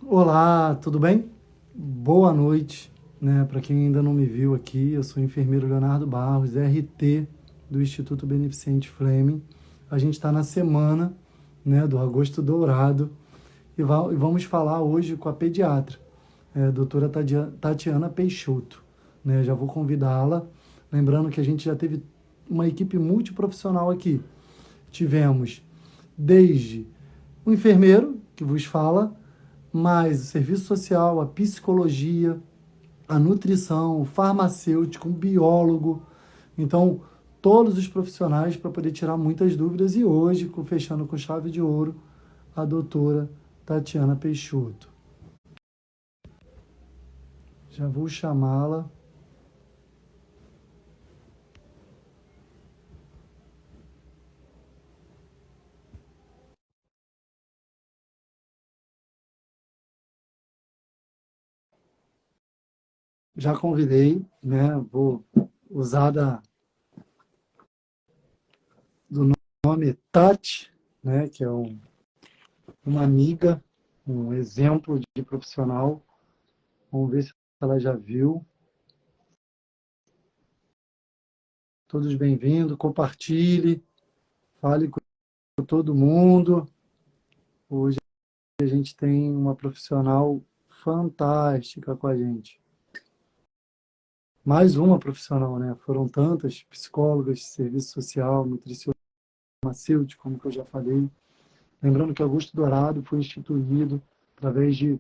Olá, tudo bem? Boa noite, né? Para quem ainda não me viu aqui, eu sou o enfermeiro Leonardo Barros, RT do Instituto Beneficente Fleming. A gente está na semana, né, do Agosto Dourado e vamos falar hoje com a pediatra, doutora Tatiana Peixoto, né? Já vou convidá-la, lembrando que a gente já teve uma equipe multiprofissional aqui. Tivemos desde o enfermeiro, que vos fala, mais o serviço social, a psicologia, a nutrição, o farmacêutico, um biólogo. Então, todos os profissionais para poder tirar muitas dúvidas. E hoje, fechando com chave de ouro, a doutora Tatiana Peixoto. Já vou chamá-la. Já convidei, né? Vou usar do nome Tati, né? Que é uma amiga, um exemplo de profissional. Vamos ver se ela já viu. Todos bem-vindos, compartilhe, fale com todo mundo. Hoje a gente tem uma profissional fantástica com a gente. Mais uma profissional, né? Foram tantas psicólogas, serviço social, nutricionista, farmacêutico, como que eu já falei. Lembrando que Augusto Dourado foi instituído através de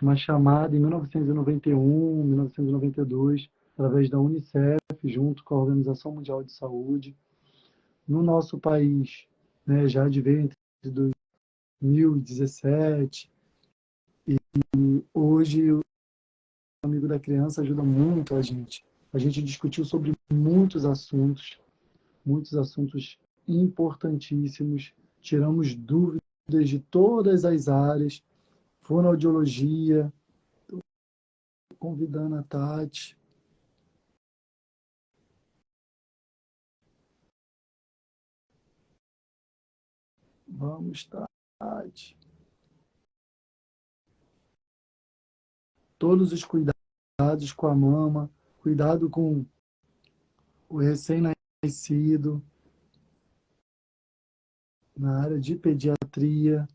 uma chamada em 1991, 1992, através da Unicef, junto com a Organização Mundial de Saúde. No nosso país, né, já advém entre 2017 e hoje o Amigo da Criança ajuda muito a gente. A gente discutiu sobre muitos assuntos importantíssimos, tiramos dúvidas de todas as áreas, fonoaudiologia, convidando a Tati. Vamos, Tati. Todos os cuidados com a mama, cuidado com o recém-nascido, na área de pediatria,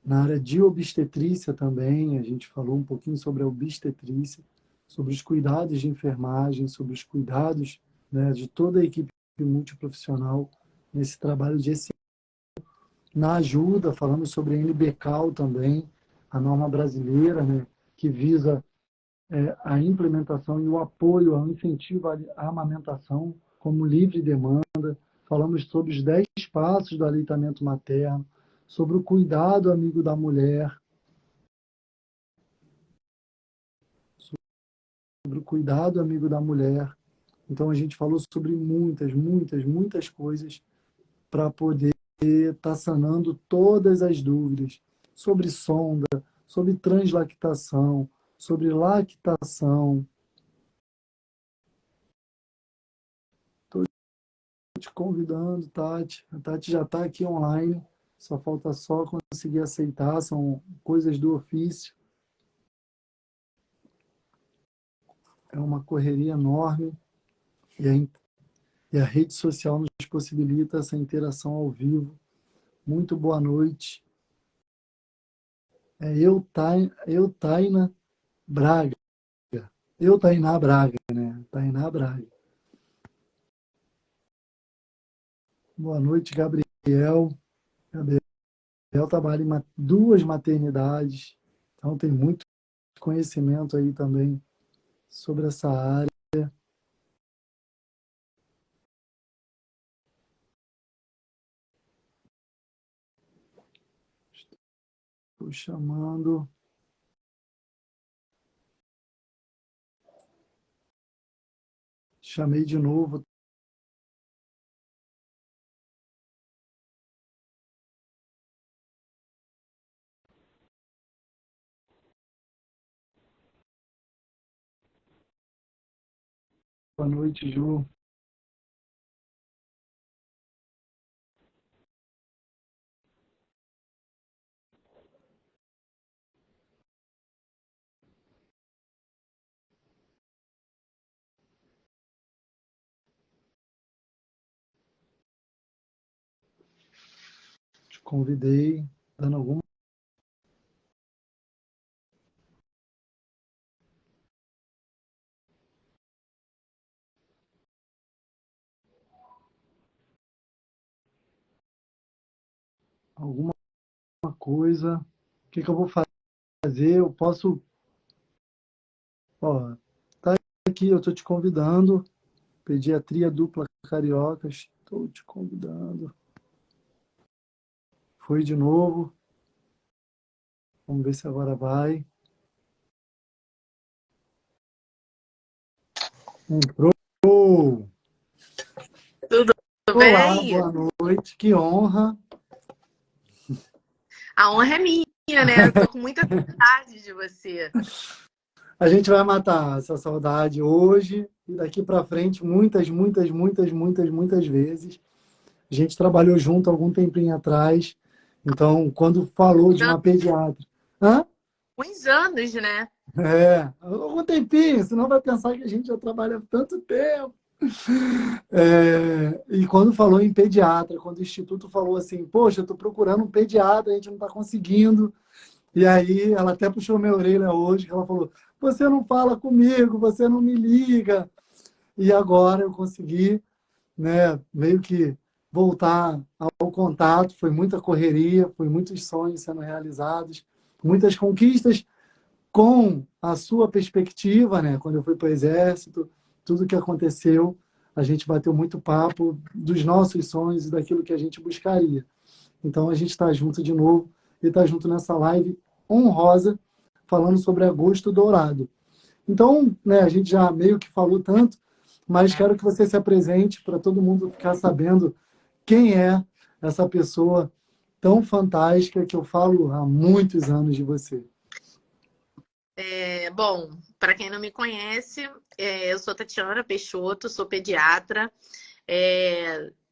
na área de obstetrícia também, a gente falou um pouquinho sobre a obstetrícia, sobre os cuidados de enfermagem, sobre os cuidados, né, de toda a equipe multiprofissional nesse trabalho de excelência. Na ajuda, falamos sobre a NBCAL também, a norma brasileira, né, que visa a implementação e o apoio ao incentivo à amamentação como livre demanda. Falamos sobre os 10 passos do aleitamento materno, sobre o cuidado amigo da mulher, sobre o cuidado amigo da mulher. Então a gente falou sobre muitas coisas para poder estar sanando todas as dúvidas sobre sonda, sobre translactação, sobre lactação. Estou te convidando, Tati. A Tati já está aqui online, só falta só conseguir aceitar, são coisas do ofício. É uma correria enorme e a rede social nos possibilita essa interação ao vivo. Muito boa noite. Taina Braga. Tainá Braga, né? Tainá Braga. Boa noite, Gabriel. Gabriel trabalha em duas maternidades, então tem muito conhecimento aí também sobre essa área. Estou chamando. Chamei de novo. Boa noite, Ju. convidei, dando alguma coisa. O que eu vou fazer? Eu posso... Ó, tá aqui, eu estou te convidando. Pediatria dupla carioca, estou te convidando. Foi de novo. Vamos ver se agora vai. Entrou. Tudo Olá, bem? boa noite. Que honra. A honra é minha, né? Eu tô com muita saudade de você. A gente vai matar essa saudade hoje e daqui para frente muitas, muitas, muitas, muitas, muitas vezes. A gente trabalhou junto há algum tempinho atrás. Então, quando falou de uma pediatra... Hã? Uns anos, né? Algum tempinho, senão vai pensar que a gente já trabalha há tanto tempo. E quando falou em pediatra, quando o Instituto falou assim, poxa, eu estou procurando um pediatra, a gente não está conseguindo. E aí ela até puxou minha orelha hoje, ela falou, você não fala comigo, você não me liga. E agora eu consegui, né, meio que voltar ao contato, foi muita correria, foi muitos sonhos sendo realizados, muitas conquistas com a sua perspectiva, né, quando eu fui para o Exército, tudo que aconteceu, a gente bateu muito papo dos nossos sonhos e daquilo que a gente buscaria. Então a gente está junto de novo e está junto nessa live honrosa, falando sobre Agosto Dourado. Então, né, a gente já meio que falou tanto, mas quero que você se apresente para todo mundo ficar sabendo quem é essa pessoa tão fantástica que eu falo há muitos anos de você. Bom, para quem não me conhece, eu sou Tatiana Peixoto, sou pediatra.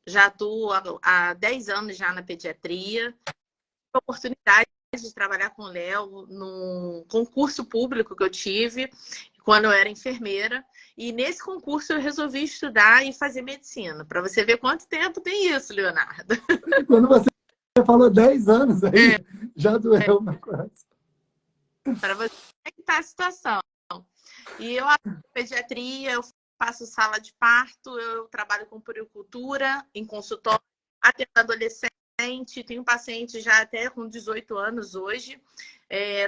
Já atuo há 10 anos já na pediatria. Tive a oportunidade de trabalhar com o Léo num concurso público que eu tive quando eu era enfermeira. E nesse concurso eu resolvi estudar e fazer medicina. Para você ver quanto tempo tem isso, Leonardo. Quando você falou 10 anos aí, já doeu meu coração. Para você como é que está a situação. E eu atuo em pediatria, eu faço sala de parto, eu trabalho com puericultura em consultório, atendo adolescente, tenho paciente já até com 18 anos hoje.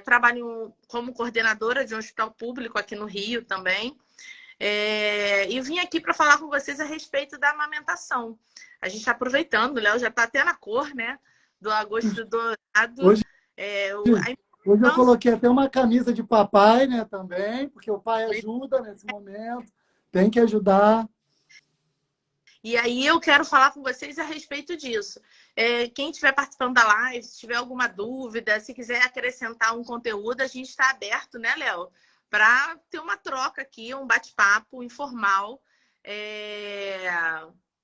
Trabalho como coordenadora de um hospital público aqui no Rio também. E vim aqui para falar com vocês a respeito da amamentação. A gente está aproveitando, o Léo já está até na cor, né? Do Agosto Dourado. Hoje, A hoje eu importância. coloquei até uma camisa de papai, né, também, porque o pai ajuda nesse momento, tem que ajudar. E aí eu quero falar com vocês a respeito disso. Quem estiver participando da live, se tiver alguma dúvida, se quiser acrescentar um conteúdo, a gente está aberto, né, Léo? Para ter uma troca aqui, um bate-papo informal.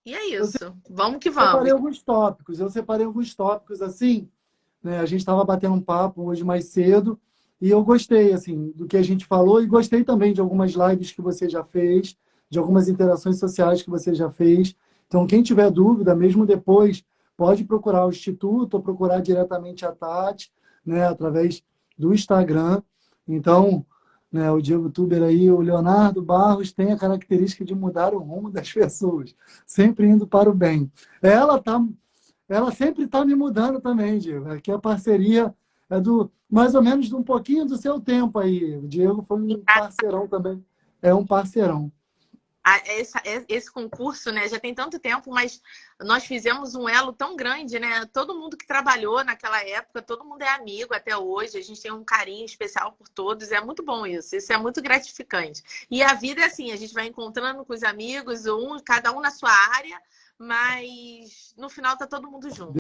E é Eu isso. Vamos que separei vamos. alguns tópicos assim, né? A gente estava batendo um papo hoje mais cedo e eu gostei assim do que a gente falou e gostei também de algumas lives que você já fez, de algumas interações sociais que você já fez. Então, quem tiver dúvida, mesmo depois, pode procurar o Instituto ou procurar diretamente a Tati, né, através do Instagram. Então, né, o Diego Tuber aí, o Leonardo Barros tem a característica de mudar o rumo das pessoas, sempre indo para o bem. Ela tá ela sempre está me mudando também, Diego. Aqui a parceria é do mais ou menos de um pouquinho do seu tempo aí. O Diego foi um parceirão também. É um parceirão. Esse concurso, né, já tem tanto tempo, mas nós fizemos um elo tão grande, né? Todo mundo que trabalhou naquela época, todo mundo é amigo até hoje. A gente tem um carinho especial por todos. É muito bom isso. Isso é muito gratificante. E a vida é assim, a gente vai encontrando com os amigos, cada um na sua área, mas no final tá todo mundo junto.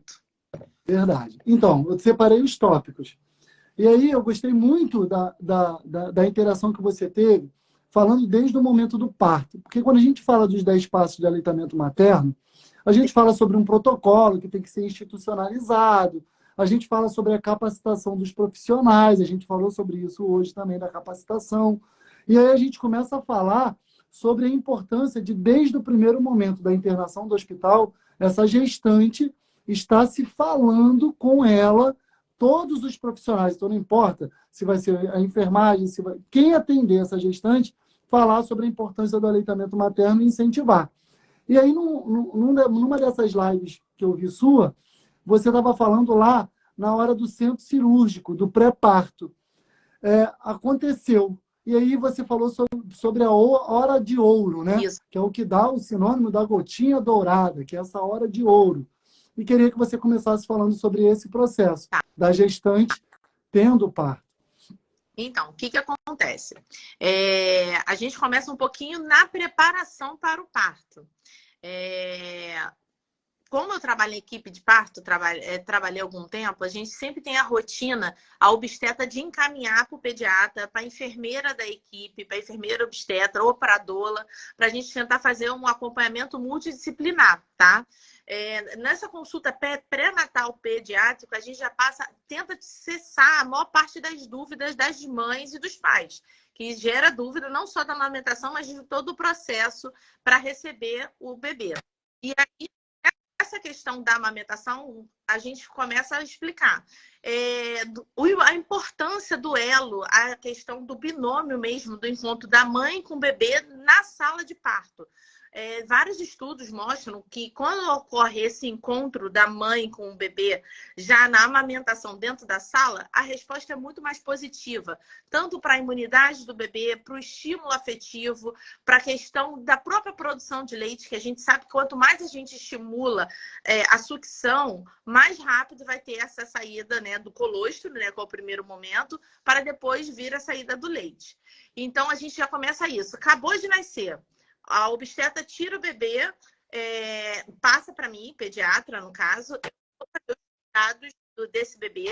Verdade. Então, eu separei os tópicos. E aí eu gostei muito da interação que você teve, falando desde o momento do parto. Porque quando a gente fala dos 10 passos de aleitamento materno, a gente fala sobre um protocolo que tem que ser institucionalizado, a gente fala sobre a capacitação dos profissionais, a gente falou sobre isso hoje também, da capacitação. E aí a gente começa a falar sobre a importância de, desde o primeiro momento da internação do hospital, essa gestante está se falando com ela, todos os profissionais, então não importa se vai ser a enfermagem, quem atender essa gestante, falar sobre a importância do aleitamento materno e incentivar. E aí, numa dessas lives que eu vi sua, você estava falando lá na hora do centro cirúrgico, do pré-parto. Aconteceu. E aí você falou sobre a hora de ouro, né? Isso. Que é o que dá o sinônimo da gotinha dourada, que é essa hora de ouro. E queria que você começasse falando sobre esse processo, da gestante tendo o parto. Então, o que acontece? A gente começa um pouquinho na preparação para o parto. Como eu trabalho em equipe de parto, trabalhei algum tempo, a gente sempre tem a rotina, a obstetra de encaminhar para o pediatra, para a enfermeira da equipe, para a enfermeira obstetra ou para a doula, para a gente tentar fazer um acompanhamento multidisciplinar, tá? Nessa consulta pré-natal pediátrico, a gente já tenta cessar a maior parte das dúvidas das mães e dos pais, que gera dúvida não só da amamentação, mas de todo o processo para receber o bebê. E aí, essa questão da amamentação, a gente começa a explicar. A importância do elo, a questão do binômio mesmo, do encontro da mãe com o bebê na sala de parto. Vários estudos mostram que quando ocorre esse encontro da mãe com o bebê já na amamentação dentro da sala, a resposta é muito mais positiva, tanto para a imunidade do bebê, para o estímulo afetivo, para a questão da própria produção de leite, que a gente sabe que quanto mais a gente estimula a sucção, mais rápido vai ter essa saída, né, do colostro, né, que é o primeiro momento, para depois vir a saída do leite. Então, a gente já começa isso. Acabou de nascer. A obstetra tira o bebê, passa para mim, pediatra, no caso, eu vou fazer os cuidados desse bebê,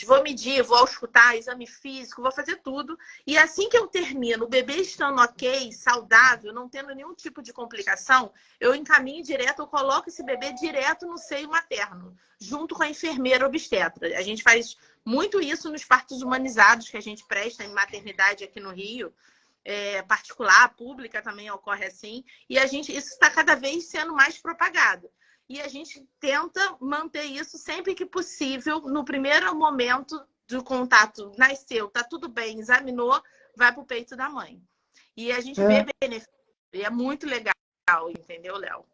vou medir, vou auscultar, exame físico, vou fazer tudo. E assim que eu termino, o bebê estando ok, saudável, não tendo nenhum tipo de complicação, eu encaminho direto, eu coloco esse bebê direto no seio materno, junto com a enfermeira obstetra. A gente faz muito isso nos partos humanizados que a gente presta em maternidade aqui no Rio. Particular, pública também ocorre assim, e isso está cada vez sendo mais propagado. E a gente tenta manter isso sempre que possível, no primeiro momento do contato, nasceu, tá tudo bem, examinou, vai para o peito da mãe. E a gente vê benefício, e é muito legal, entendeu, Léo?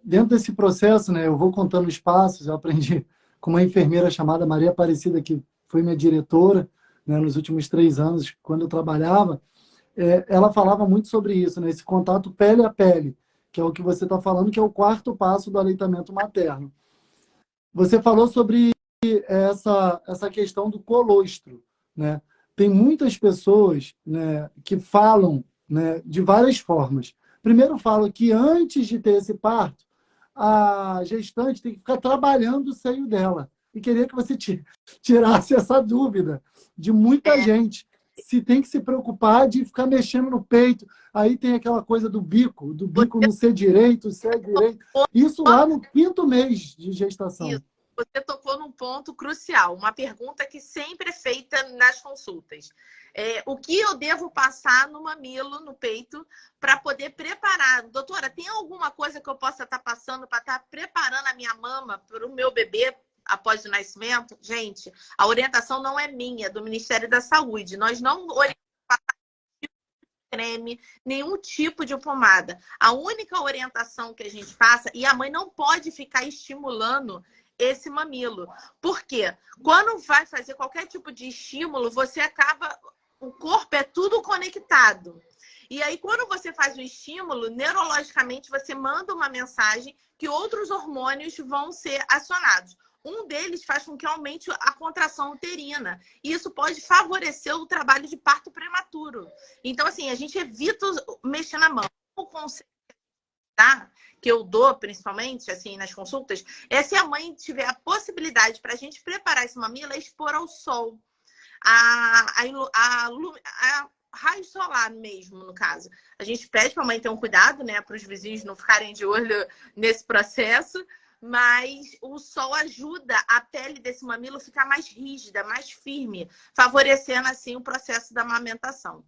Dentro desse processo, né, eu vou contando os passos, eu aprendi com uma enfermeira chamada Maria Aparecida, que foi minha diretora, né, nos últimos 3 anos, quando eu trabalhava. Ela falava muito sobre isso, né? Esse contato pele a pele, que é o que você está falando, que é o 4º passo do aleitamento materno. Você falou sobre essa questão do colostro, né? Tem muitas pessoas, né, que falam, né, de várias formas. Primeiro falam que antes de ter esse parto, a gestante tem que ficar trabalhando o seio dela. E queria que você tirasse essa dúvida de muita gente. Se tem que se preocupar de ficar mexendo no peito. Aí tem aquela coisa do bico não ser direito, ser direito. Isso lá no 5º mês de gestação. Isso. Você tocou num ponto crucial, uma pergunta que sempre é feita nas consultas. O que eu devo passar no mamilo, no peito, para poder preparar? Doutora, tem alguma coisa que eu possa estar passando para estar preparando a minha mama para o meu bebê após o nascimento? Gente, a orientação não é minha, é do Ministério da Saúde. Nós não orientamos creme, nenhum tipo de pomada. A única orientação que a gente passa, e a mãe não pode ficar estimulando esse mamilo. Por quê? Quando vai fazer qualquer tipo de estímulo, você acaba... O corpo é tudo conectado. E aí, quando você faz o estímulo, neurologicamente, você manda uma mensagem que outros hormônios vão ser acionados. Um deles faz com que aumente a contração uterina. E isso pode favorecer o trabalho de parto prematuro. Então, assim, a gente evita mexer na mão. O conselho que eu dou, principalmente, assim, nas consultas, é se a mãe tiver a possibilidade para a gente preparar esse mamilo, é expor ao sol. A raio solar mesmo, no caso. A gente pede para a mãe ter um cuidado, né? Para os vizinhos não ficarem de olho nesse processo. Mas o sol ajuda a pele desse mamilo ficar mais rígida, mais firme, favorecendo assim o processo da amamentação.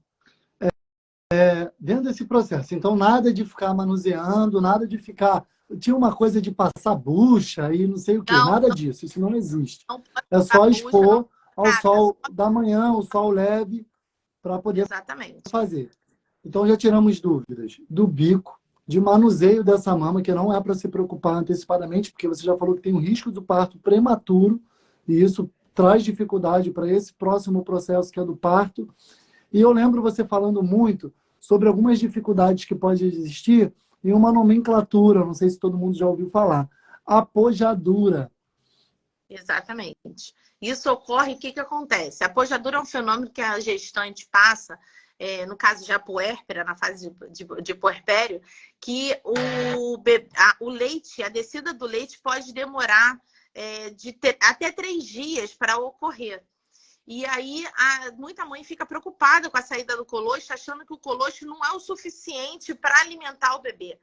Dentro desse processo, então nada de ficar manuseando, nada de ficar tinha uma coisa de passar bucha e não sei o quê. Não, Nada disso, isso não existe. não pode É usar só bucha, não. expor ao Nada. sol da manhã, o sol leve, para poder Exatamente. fazer. Então já tiramos dúvidas do bico, de manuseio dessa mama, que não é para se preocupar antecipadamente, porque você já falou que tem o risco do parto prematuro, e isso traz dificuldade para esse próximo processo que é do parto. E eu lembro você falando muito sobre algumas dificuldades que podem existir em uma nomenclatura, não sei se todo mundo já ouviu falar, apojadura. Exatamente. Isso ocorre, o que acontece? A pojadura é um fenômeno que a gestante passa, no caso de puérpera, na fase de puerpério, que o leite, a descida do leite pode demorar até 3 dias para ocorrer. E aí, muita mãe fica preocupada com a saída do colostro, achando que o colostro não é o suficiente para alimentar o bebê.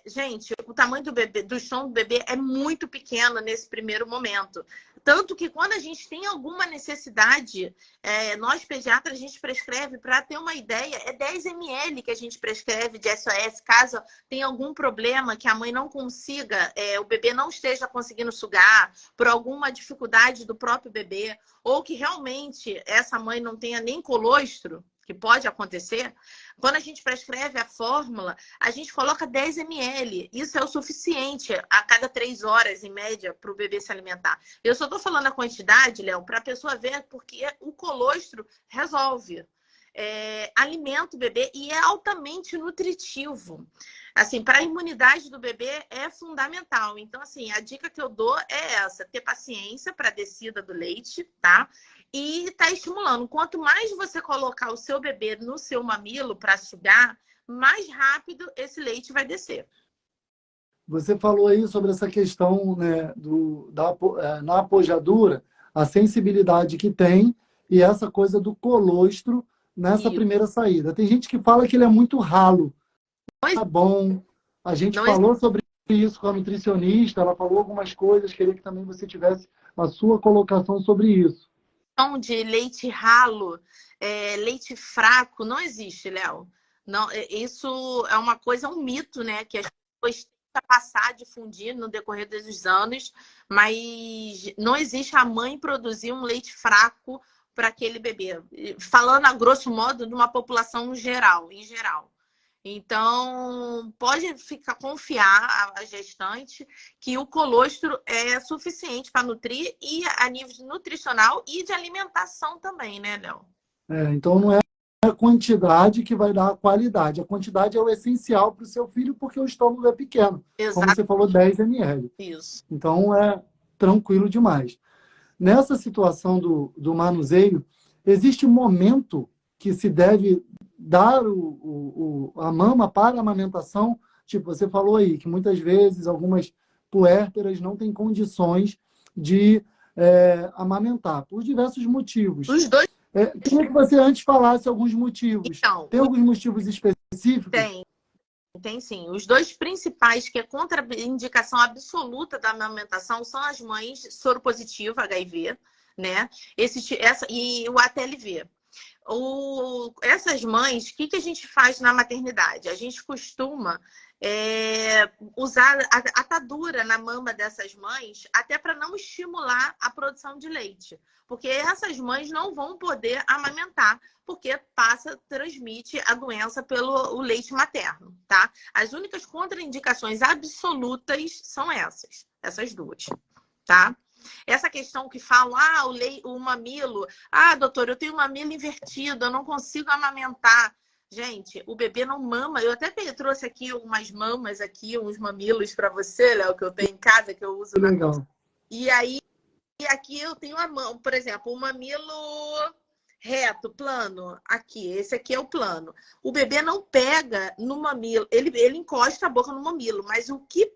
Gente, o tamanho do estômago do bebê é muito pequeno nesse primeiro momento. Tanto que quando a gente tem alguma necessidade, nós pediatras, a gente prescreve, para ter uma ideia, é 10 ml que a gente prescreve de SOS, caso tenha algum problema que a mãe não consiga, o bebê não esteja conseguindo sugar, por alguma dificuldade do próprio bebê, ou que realmente essa mãe não tenha nem colostro, que pode acontecer. Quando a gente prescreve a fórmula, a gente coloca 10 ml. Isso é o suficiente a cada 3 horas, em média, para o bebê se alimentar. Eu só estou falando a quantidade, Léo, para a pessoa ver, porque o colostro resolve. Alimenta o bebê e é altamente nutritivo. Assim, para a imunidade do bebê é fundamental. Então, assim, a dica que eu dou é essa: ter paciência para a descida do leite, tá? E está estimulando. Quanto mais você colocar o seu bebê no seu mamilo para sugar, mais rápido esse leite vai descer. Você falou aí sobre essa questão, né, na apojadura, a sensibilidade que tem e essa coisa do colostro nessa primeira saída. Tem gente que fala que ele é muito ralo. Tá bom. A gente falou sobre isso com a nutricionista, ela falou algumas coisas, queria que também você tivesse a sua colocação sobre isso. De leite ralo, leite fraco, não existe, Léo. Não, isso é uma coisa, um mito, né? Que as pessoas têm que passar, difundir no decorrer dos anos, mas não existe a mãe produzir um leite fraco para aquele bebê. Falando a grosso modo de uma população geral, em geral. Então, pode confiar a gestante que o colostro é suficiente para nutrir e a nível nutricional e de alimentação também, né, Léo? Então, não é a quantidade que vai dar a qualidade. A quantidade é o essencial para o seu filho, porque o estômago é pequeno. Exato. Como você falou, 10 ml. Isso. Então, é tranquilo demais. Nessa situação do manuseio, existe um momento que se deve dar a mama para a amamentação? Tipo, você falou aí que muitas vezes algumas puérperas não têm condições de amamentar, por diversos motivos. Os dois. Queria que você antes falasse alguns motivos. Então, tem alguns motivos específicos? Tem sim. Os dois principais, que é contraindicação absoluta da amamentação, são as mães soropositiva, HIV, né? E o ATLV. Essas mães, o que a gente faz na maternidade? A gente costuma usar a atadura na mama dessas mães, até para não estimular a produção de leite. Porque essas mães não vão poder amamentar, porque transmite a doença pelo leite materno, tá? As únicas contraindicações absolutas são essas duas, tá? Essa questão que falam, o mamilo, doutor, eu tenho um mamilo invertido, eu não consigo amamentar. Gente, o bebê não mama. Eu até trouxe aqui umas mamas, uns mamilos para você, Léo, que eu tenho em casa, que eu uso. Legal. E aí, aqui eu tenho por exemplo, um mamilo reto, plano, aqui. Esse aqui é o plano. O bebê não pega no mamilo, ele encosta a boca no mamilo, mas o que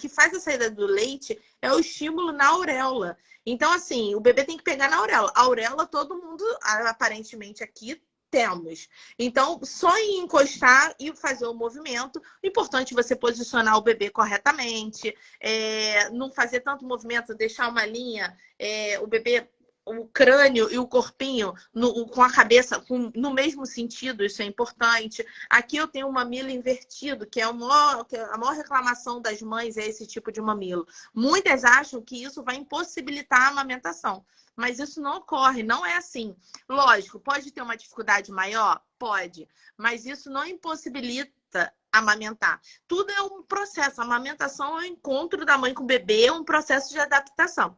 faz a saída do leite é o estímulo na auréola. Então, assim, o bebê tem que pegar na auréola. A auréola, todo mundo, aparentemente, aqui temos. Então, só em encostar e fazer o movimento, o importante é você posicionar o bebê corretamente, não fazer tanto movimento, deixar uma linha, o bebê o crânio e o corpinho com a cabeça no mesmo sentido, isso é importante. Aqui eu tenho um mamilo invertido, que é a maior reclamação das mães é esse tipo de mamilo. Muitas acham que isso vai impossibilitar a amamentação, mas isso não ocorre, não é assim. Lógico, pode ter uma dificuldade maior? Pode, mas isso não impossibilita amamentar. Tudo é um processo. A amamentação é o encontro da mãe com o bebê, é um processo de adaptação.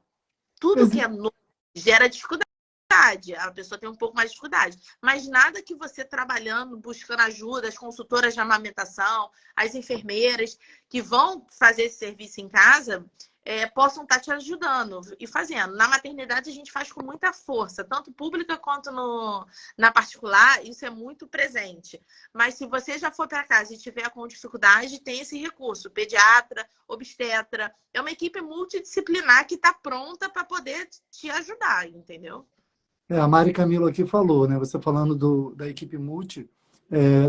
Tudo que é novo gera dificuldade. A pessoa tem um pouco mais de dificuldade. Mas nada que você trabalhando, buscando ajuda, as consultoras de amamentação, as enfermeiras que vão fazer esse serviço em casa, possam estar te ajudando e fazendo. Na maternidade a gente faz com muita força, tanto pública quanto na particular, isso é muito presente. Mas se você já for para casa e tiver com dificuldade, tem esse recurso, pediatra, obstetra, é uma equipe multidisciplinar que está pronta para poder te ajudar, entendeu? A Mari Camilo aqui falou, né? Você falando da equipe multi,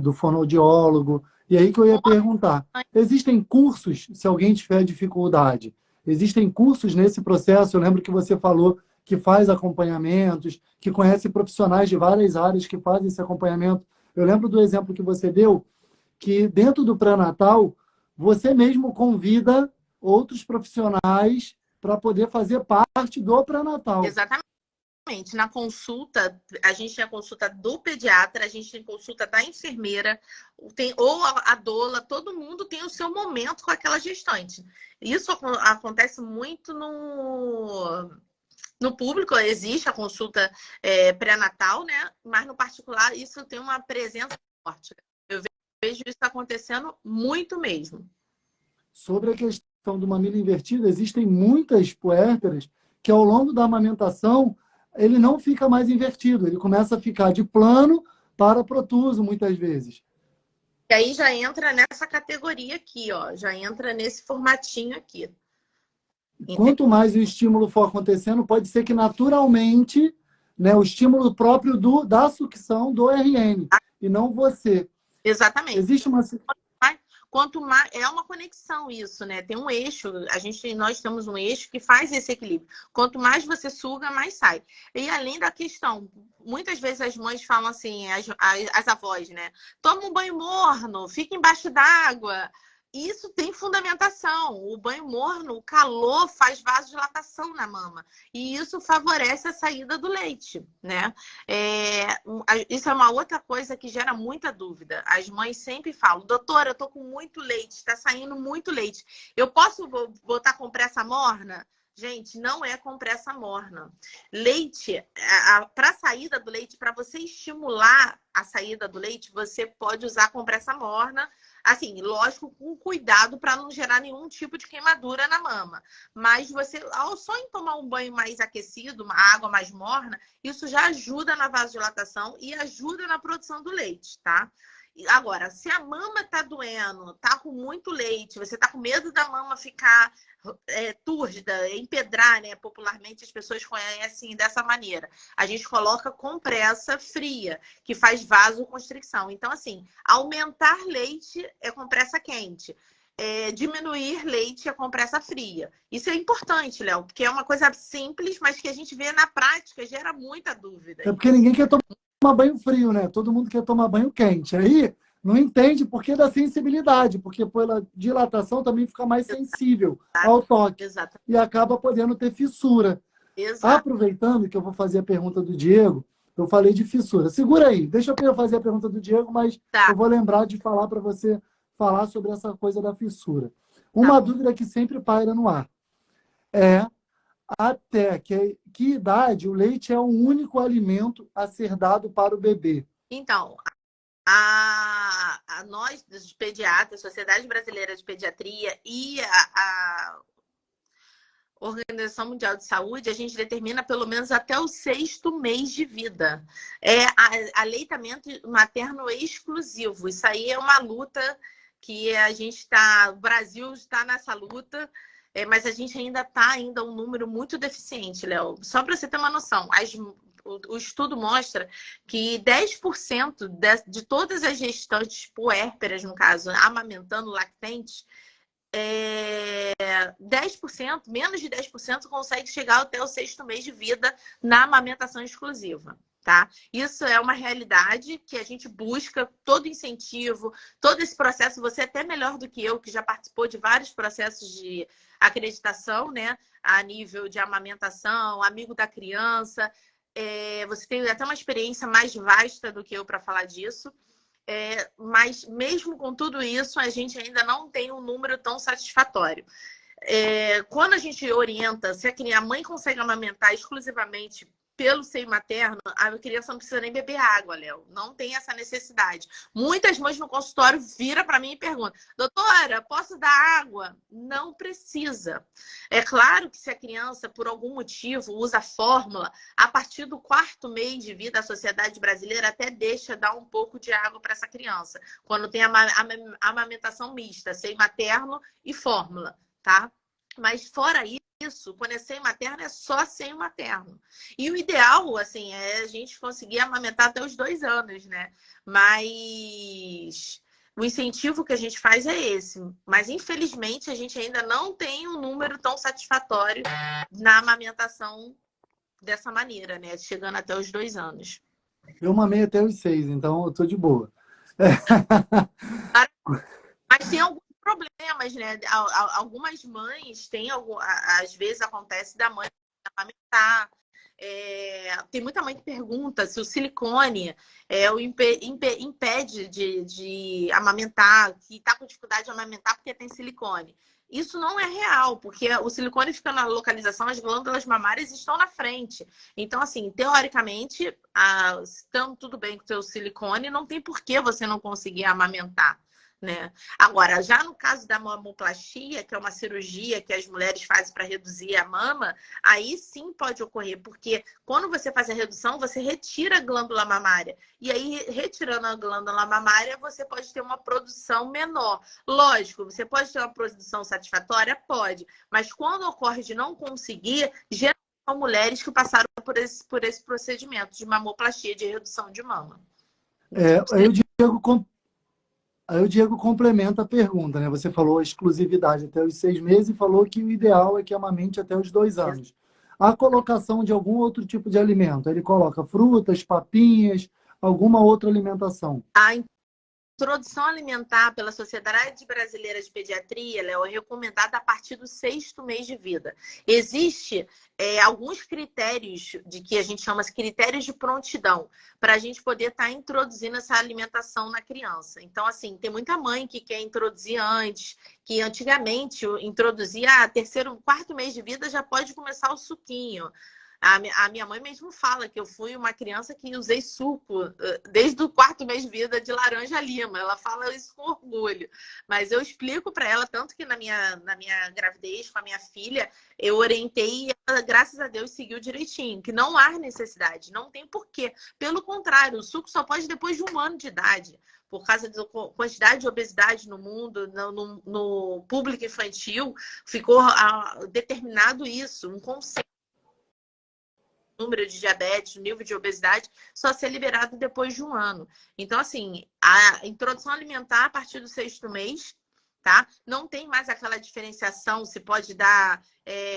do fonoaudiólogo. E aí que eu ia perguntar, existem cursos, se alguém tiver dificuldade? Existem cursos nesse processo? Eu lembro que você falou que faz acompanhamentos, que conhece profissionais de várias áreas que fazem esse acompanhamento. Eu lembro do exemplo que você deu, que dentro do pré-natal, você mesmo convida outros profissionais para poder fazer parte do pré-natal. Exatamente. Na consulta, a gente tem a consulta do pediatra, a gente tem consulta da enfermeira, ou a doula, todo mundo tem o seu momento com aquela gestante. Isso acontece muito no público, existe a consulta pré-natal, né? Mas no particular isso tem uma presença forte. Eu vejo isso acontecendo muito mesmo. Sobre a questão do mamilo invertido, existem muitas puérperas que ao longo da amamentação ele não fica mais invertido, ele começa a ficar de plano para protuso, muitas vezes. E aí já entra nessa categoria aqui, ó, já entra nesse formatinho aqui. Quanto mais o estímulo for acontecendo, pode ser que naturalmente, né, o estímulo próprio da sucção do RN, e não você. Exatamente. Existe uma... Quanto mais é uma conexão isso, né? Tem um eixo, nós temos um eixo que faz esse equilíbrio. Quanto mais você suga, mais sai. E além da questão, muitas vezes as mães falam assim, as avós, né? Toma um banho morno, fica embaixo d'água. Isso tem fundamentação. O banho morno, o calor faz vasodilatação na mama. E isso favorece a saída do leite, né? Isso é uma outra coisa que gera muita dúvida. As mães sempre falam, doutora, eu tô com muito leite, está saindo muito leite. Eu posso botar compressa morna? Gente, não é compressa morna. Leite, para a saída do leite, para você estimular a saída do leite, você pode usar compressa morna. Assim, lógico, com cuidado para não gerar nenhum tipo de queimadura na mama. Mas você, só em tomar um banho mais aquecido, uma água mais morna, isso já ajuda na vasodilatação e ajuda na produção do leite, tá? Agora, se a mama tá doendo, tá com muito leite, você tá com medo da mama ficar túrgida, empedrar, né? Popularmente as pessoas conhecem dessa maneira. A gente coloca compressa fria, que faz vasoconstricção. Então, assim, aumentar leite é compressa quente. Diminuir leite é compressa fria. Isso é importante, Léo, porque é uma coisa simples, mas que a gente vê na prática gera muita dúvida. É porque ninguém quer tomar banho frio, né? Todo mundo quer tomar banho quente. Aí não entende por que da sensibilidade, porque pela dilatação também fica mais sensível ao toque. Exato. E acaba podendo ter fissura. Exato. Aproveitando que eu vou fazer a pergunta do Diego, eu falei de fissura. Segura aí, deixa eu fazer a pergunta do Diego, mas eu vou lembrar de falar para você falar sobre essa coisa da fissura. Uma dúvida que sempre paira no ar é até que idade o leite é o único alimento a ser dado para o bebê? Então, nós, dos pediatras, Sociedade Brasileira de Pediatria e a Organização Mundial de Saúde, a gente determina pelo menos até o 6º mês de vida. Aleitamento materno exclusivo. Isso aí é uma luta que a gente está... O Brasil está nessa luta, mas a gente ainda está um número muito deficiente, Léo. Só para você ter uma noção, o estudo mostra que 10% de todas as gestantes puérperas, no caso, amamentando lactentes, 10%, menos de 10% consegue chegar até o 6º mês de vida na amamentação exclusiva. Tá? Isso é uma realidade que a gente busca todo incentivo, todo esse processo. Você é até melhor do que eu, que já participou de vários processos de acreditação, né? A nível de amamentação, amigo da criança. Você tem até uma experiência mais vasta do que eu para falar disso. Mas mesmo com tudo isso, a gente ainda não tem um número tão satisfatório. Quando a gente orienta, se a mãe consegue amamentar exclusivamente pelo seio materno, a criança não precisa nem beber água, Léo. Não tem essa necessidade. Muitas mães no consultório viram para mim e perguntam: doutora, posso dar água? Não precisa. É claro que se a criança, por algum motivo, usa fórmula, a partir do 4º mês de vida, a sociedade brasileira até deixa dar um pouco de água para essa criança. Quando tem a amamentação mista, seio materno e fórmula, tá? Mas fora isso, quando é seio materno, é só seio materno. E o ideal, assim, é a gente conseguir amamentar até os 2 anos, né? Mas o incentivo que a gente faz é esse. Mas, infelizmente, a gente ainda não tem um número tão satisfatório na amamentação dessa maneira, né? Chegando até os 2 anos. Eu mamei até os 6, então eu tô de boa. Mas tem alguns problemas, né? Algumas mães têm, às vezes acontece da mãe amamentar. Tem muita mãe que pergunta se o silicone impede de amamentar, que está com dificuldade de amamentar porque tem silicone. Isso não é real, porque o silicone fica na localização, as glândulas mamárias estão na frente. Então, assim, teoricamente, estando tudo bem com o seu silicone, não tem por que você não conseguir amamentar. Né? Agora, já no caso da mamoplastia, que é uma cirurgia que as mulheres fazem para reduzir a mama, aí sim pode ocorrer, porque quando você faz a redução, você retira a glândula mamária. E aí, retirando a glândula mamária, você pode ter uma produção menor. Lógico, você pode ter uma produção satisfatória? Pode. Mas quando ocorre de não conseguir, geralmente são mulheres que passaram por esse procedimento de mamoplastia, de redução de mama. Aí o Diego complementa a pergunta, né? Você falou a exclusividade até os 6 meses e falou que o ideal é que amamente até os 2 anos. A colocação de algum outro tipo de alimento, ele coloca frutas, papinhas, alguma outra alimentação? Introdução alimentar pela Sociedade Brasileira de Pediatria, Léo, é recomendada a partir do 6º mês de vida. Existem alguns critérios de que a gente chama de critérios de prontidão para a gente poder estar introduzindo essa alimentação na criança. Então, assim, tem muita mãe que quer introduzir antes, que antigamente introduzia 3º, 4º mês de vida já pode começar o suquinho. A minha mãe mesmo fala que eu fui uma criança que usei suco desde o 4º mês de vida de laranja lima. Ela fala isso com orgulho. Mas eu explico para ela, tanto que na minha gravidez com a minha filha, eu orientei e ela, graças a Deus, seguiu direitinho. Que não há necessidade, não tem porquê. Pelo contrário, o suco só pode depois de 1 ano de idade. Por causa da quantidade de obesidade no mundo, no público infantil, ficou determinado isso, um conceito. Número de diabetes, o nível de obesidade, só ser liberado depois de 1 ano. Então, assim, a introdução alimentar a partir do 6º mês, tá? Não tem mais aquela diferenciação, se pode dar,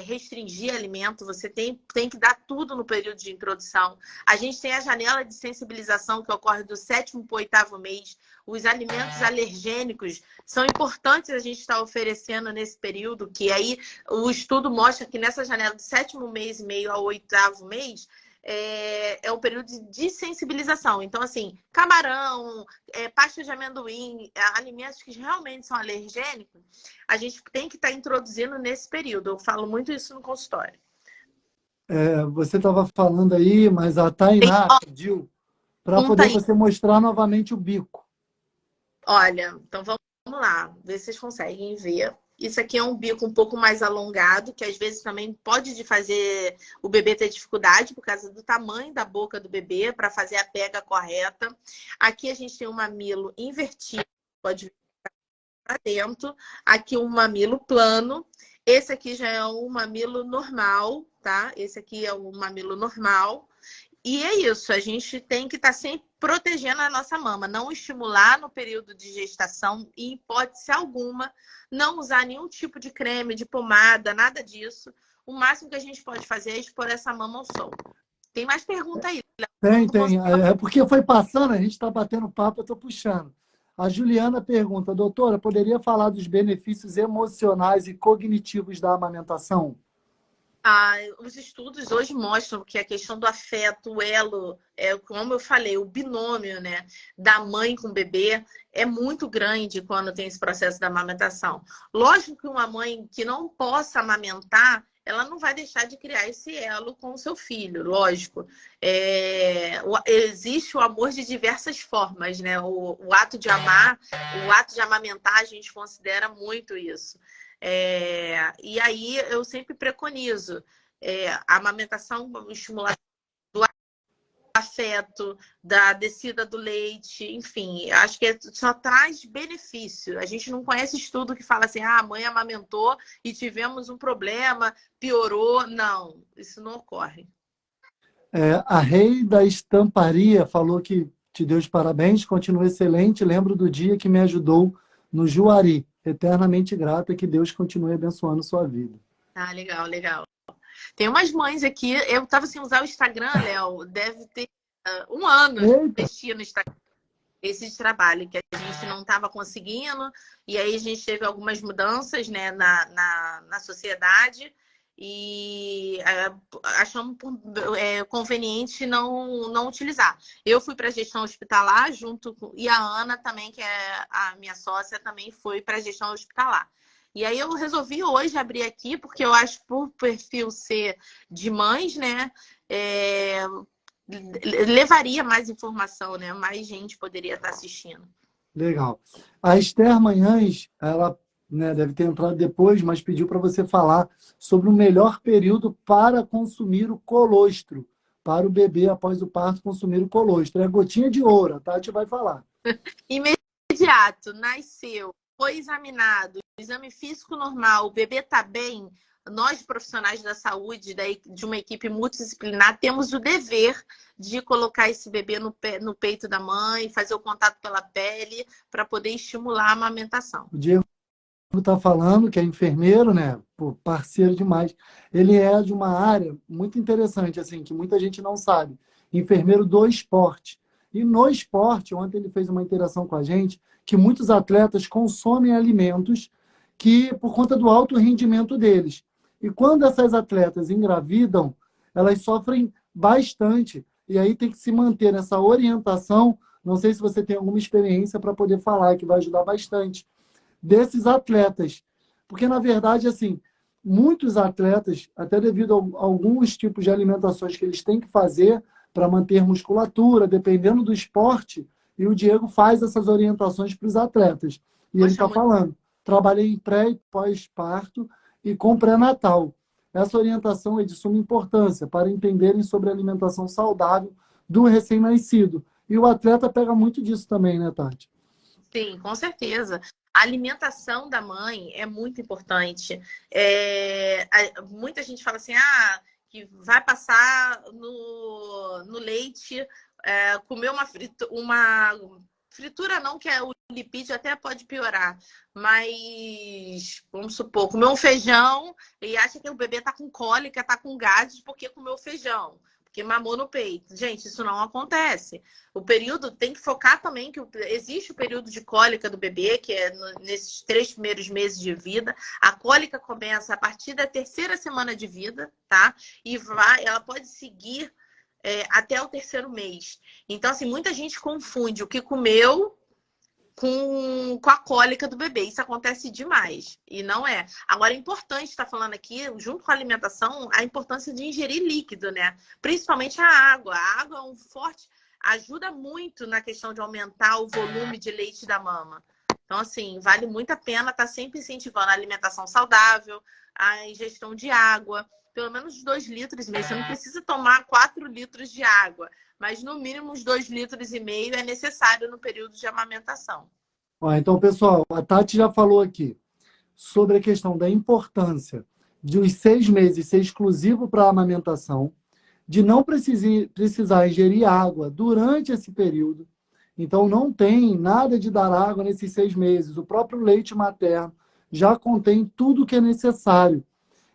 restringir alimento, você tem que dar tudo no período de introdução. A gente tem a janela de sensibilização que ocorre do 7º para o 8º mês. Os alimentos alergênicos são importantes a gente estar oferecendo nesse período, que aí o estudo mostra que nessa janela do 7º mês e meio ao 8º mês, é um período de sensibilização. Então, assim, camarão, pasta de amendoim, alimentos que realmente são alergênicos, a gente tem que estar introduzindo nesse período. Eu falo muito isso no consultório. Você estava falando aí, mas a Tainá pediu para poder você mostrar novamente o bico. Olha, então vamos lá, ver se vocês conseguem ver. Isso aqui é um bico um pouco mais alongado, que às vezes também pode fazer o bebê ter dificuldade por causa do tamanho da boca do bebê, para fazer a pega correta. Aqui a gente tem um mamilo invertido, pode ver para dentro. Aqui um mamilo plano. Esse aqui já é um mamilo normal, tá? Esse aqui é um mamilo normal. E é isso, a gente tem que estar sempre protegendo a nossa mama, não estimular no período de gestação e, em hipótese alguma, não usar nenhum tipo de creme, de pomada, nada disso. O máximo que a gente pode fazer é expor essa mama ao sol. Tem mais pergunta aí, Léo? Tem. É porque foi passando, a gente está batendo papo, eu estou puxando. A Juliana pergunta, doutora, poderia falar dos benefícios emocionais e cognitivos da amamentação? Os estudos hoje mostram que a questão do afeto, o elo, como eu falei, o binômio, né, da mãe com o bebê é muito grande quando tem esse processo da amamentação. Lógico que uma mãe que não possa amamentar, ela não vai deixar de criar esse elo com o seu filho, lógico. Existe o amor de diversas formas, né? O ato de amar, o ato de amamentar, a gente considera muito isso. E aí eu sempre preconizo a amamentação, a estimulação do afeto, da descida do leite, enfim, acho que só traz benefício. A gente não conhece estudo que fala assim, a mãe amamentou e tivemos um problema, piorou. Não, isso não ocorre. A Rei da Estamparia falou que te deu os parabéns, continua excelente. Lembro do dia que me ajudou no Juari. Eternamente grata, que Deus continue abençoando sua vida. Legal, legal. Tem umas mães aqui, eu estava sem usar o Instagram, Léo, deve ter um ano que investia no Instagram. Esse trabalho que a gente não estava conseguindo, e aí a gente teve algumas mudanças, né, na sociedade, e achamos conveniente não utilizar. Eu fui para a gestão hospitalar e a Ana também, que é a minha sócia, também foi para a gestão hospitalar. E aí eu resolvi hoje abrir aqui, porque eu acho que por perfil ser de mães, né, levaria mais informação, né? Mais gente poderia estar assistindo. Legal. A Esther Manhães, ela, né, deve ter entrado depois, mas pediu para você falar sobre o melhor período para consumir o colostro, para o bebê após o parto consumir o colostro. É a gotinha de ouro, a Tati vai falar. Imediato, nasceu, foi examinado, exame físico normal, o bebê está bem. Nós, profissionais da saúde, de uma equipe multidisciplinar, temos o dever de colocar esse bebê no peito da mãe, fazer o contato pela pele, para poder estimular a amamentação. O Diego está falando, que é enfermeiro, né? Pô, parceiro demais. Ele é de uma área muito interessante, assim, que muita gente não sabe. Enfermeiro do esporte. E no esporte, ontem ele fez uma interação com a gente, que muitos atletas consomem alimentos que, por conta do alto rendimento deles. E quando essas atletas engravidam, elas sofrem bastante. E aí tem que se manter nessa orientação. Não sei se você tem alguma experiência para poder falar, que vai ajudar bastante, desses atletas. Porque, na verdade, assim, muitos atletas, até devido a alguns tipos de alimentações que eles têm que fazer para manter musculatura, dependendo do esporte, e o Diego faz essas orientações para os atletas. E ele está falando, trabalhei em pré e pós-parto e com pré-natal. Essa orientação é de suma importância para entenderem sobre a alimentação saudável do recém-nascido. E o atleta pega muito disso também, né, Tati? Sim, com certeza. A alimentação da mãe é muito importante. Muita gente fala assim, que vai passar no leite, comer uma fritura não, que o lipídio até pode piorar, mas vamos supor, comer um feijão e acha que o bebê tá com cólica, tá com gases porque comeu feijão, porque mamou no peito. Gente, isso não acontece. O período tem que focar também que existe o período de cólica do bebê, que é nesses 3 primeiros meses de vida. A cólica começa a partir da 3ª semana de vida, tá? E ela pode seguir até o 3º mês. Então, assim, muita gente confunde o que comeu com a cólica do bebê. Isso acontece demais. E não é. Agora, é importante estar falando aqui, junto com a alimentação, a importância de ingerir líquido, né? Principalmente a água. A água ajuda muito na questão de aumentar o volume de leite da mama. Então, assim, vale muito a pena estar sempre incentivando a alimentação saudável, a ingestão de água, pelo menos 2 litros e meio. Você não precisa tomar 4 litros de água, mas no mínimo uns 2,5 litros é necessário no período de amamentação. Então, pessoal, a Tati já falou aqui sobre a questão da importância de os 6 meses ser exclusivo para a amamentação, de não precisar ingerir água durante esse período. Então, não tem nada de dar água nesses 6 meses. O próprio leite materno já contém tudo o que é necessário.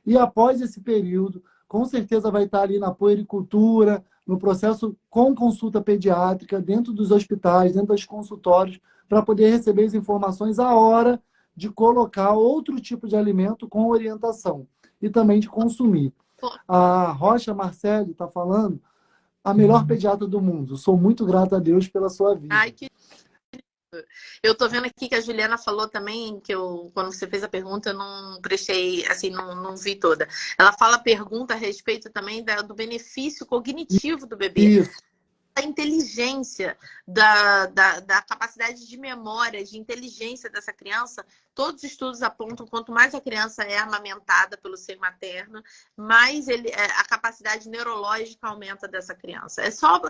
E após esse período, com certeza vai estar ali na puericultura, no processo com consulta pediátrica, dentro dos hospitais, dentro dos consultórios, para poder receber as informações à hora de colocar outro tipo de alimento com orientação e também de consumir. A Rocha Marcelli está falando, a melhor pediatra do mundo. Sou muito grato a Deus pela sua vida. Ai, que... Eu tô vendo aqui que a Juliana falou também, que quando você fez a pergunta, eu não prestei, assim, não vi toda. Ela fala, pergunta a respeito também do benefício cognitivo do bebê. Isso. Da inteligência, da capacidade de memória, de inteligência dessa criança. Todos os estudos apontam, quanto mais a criança é amamentada pelo seio materno, mais a capacidade neurológica aumenta dessa criança. É só,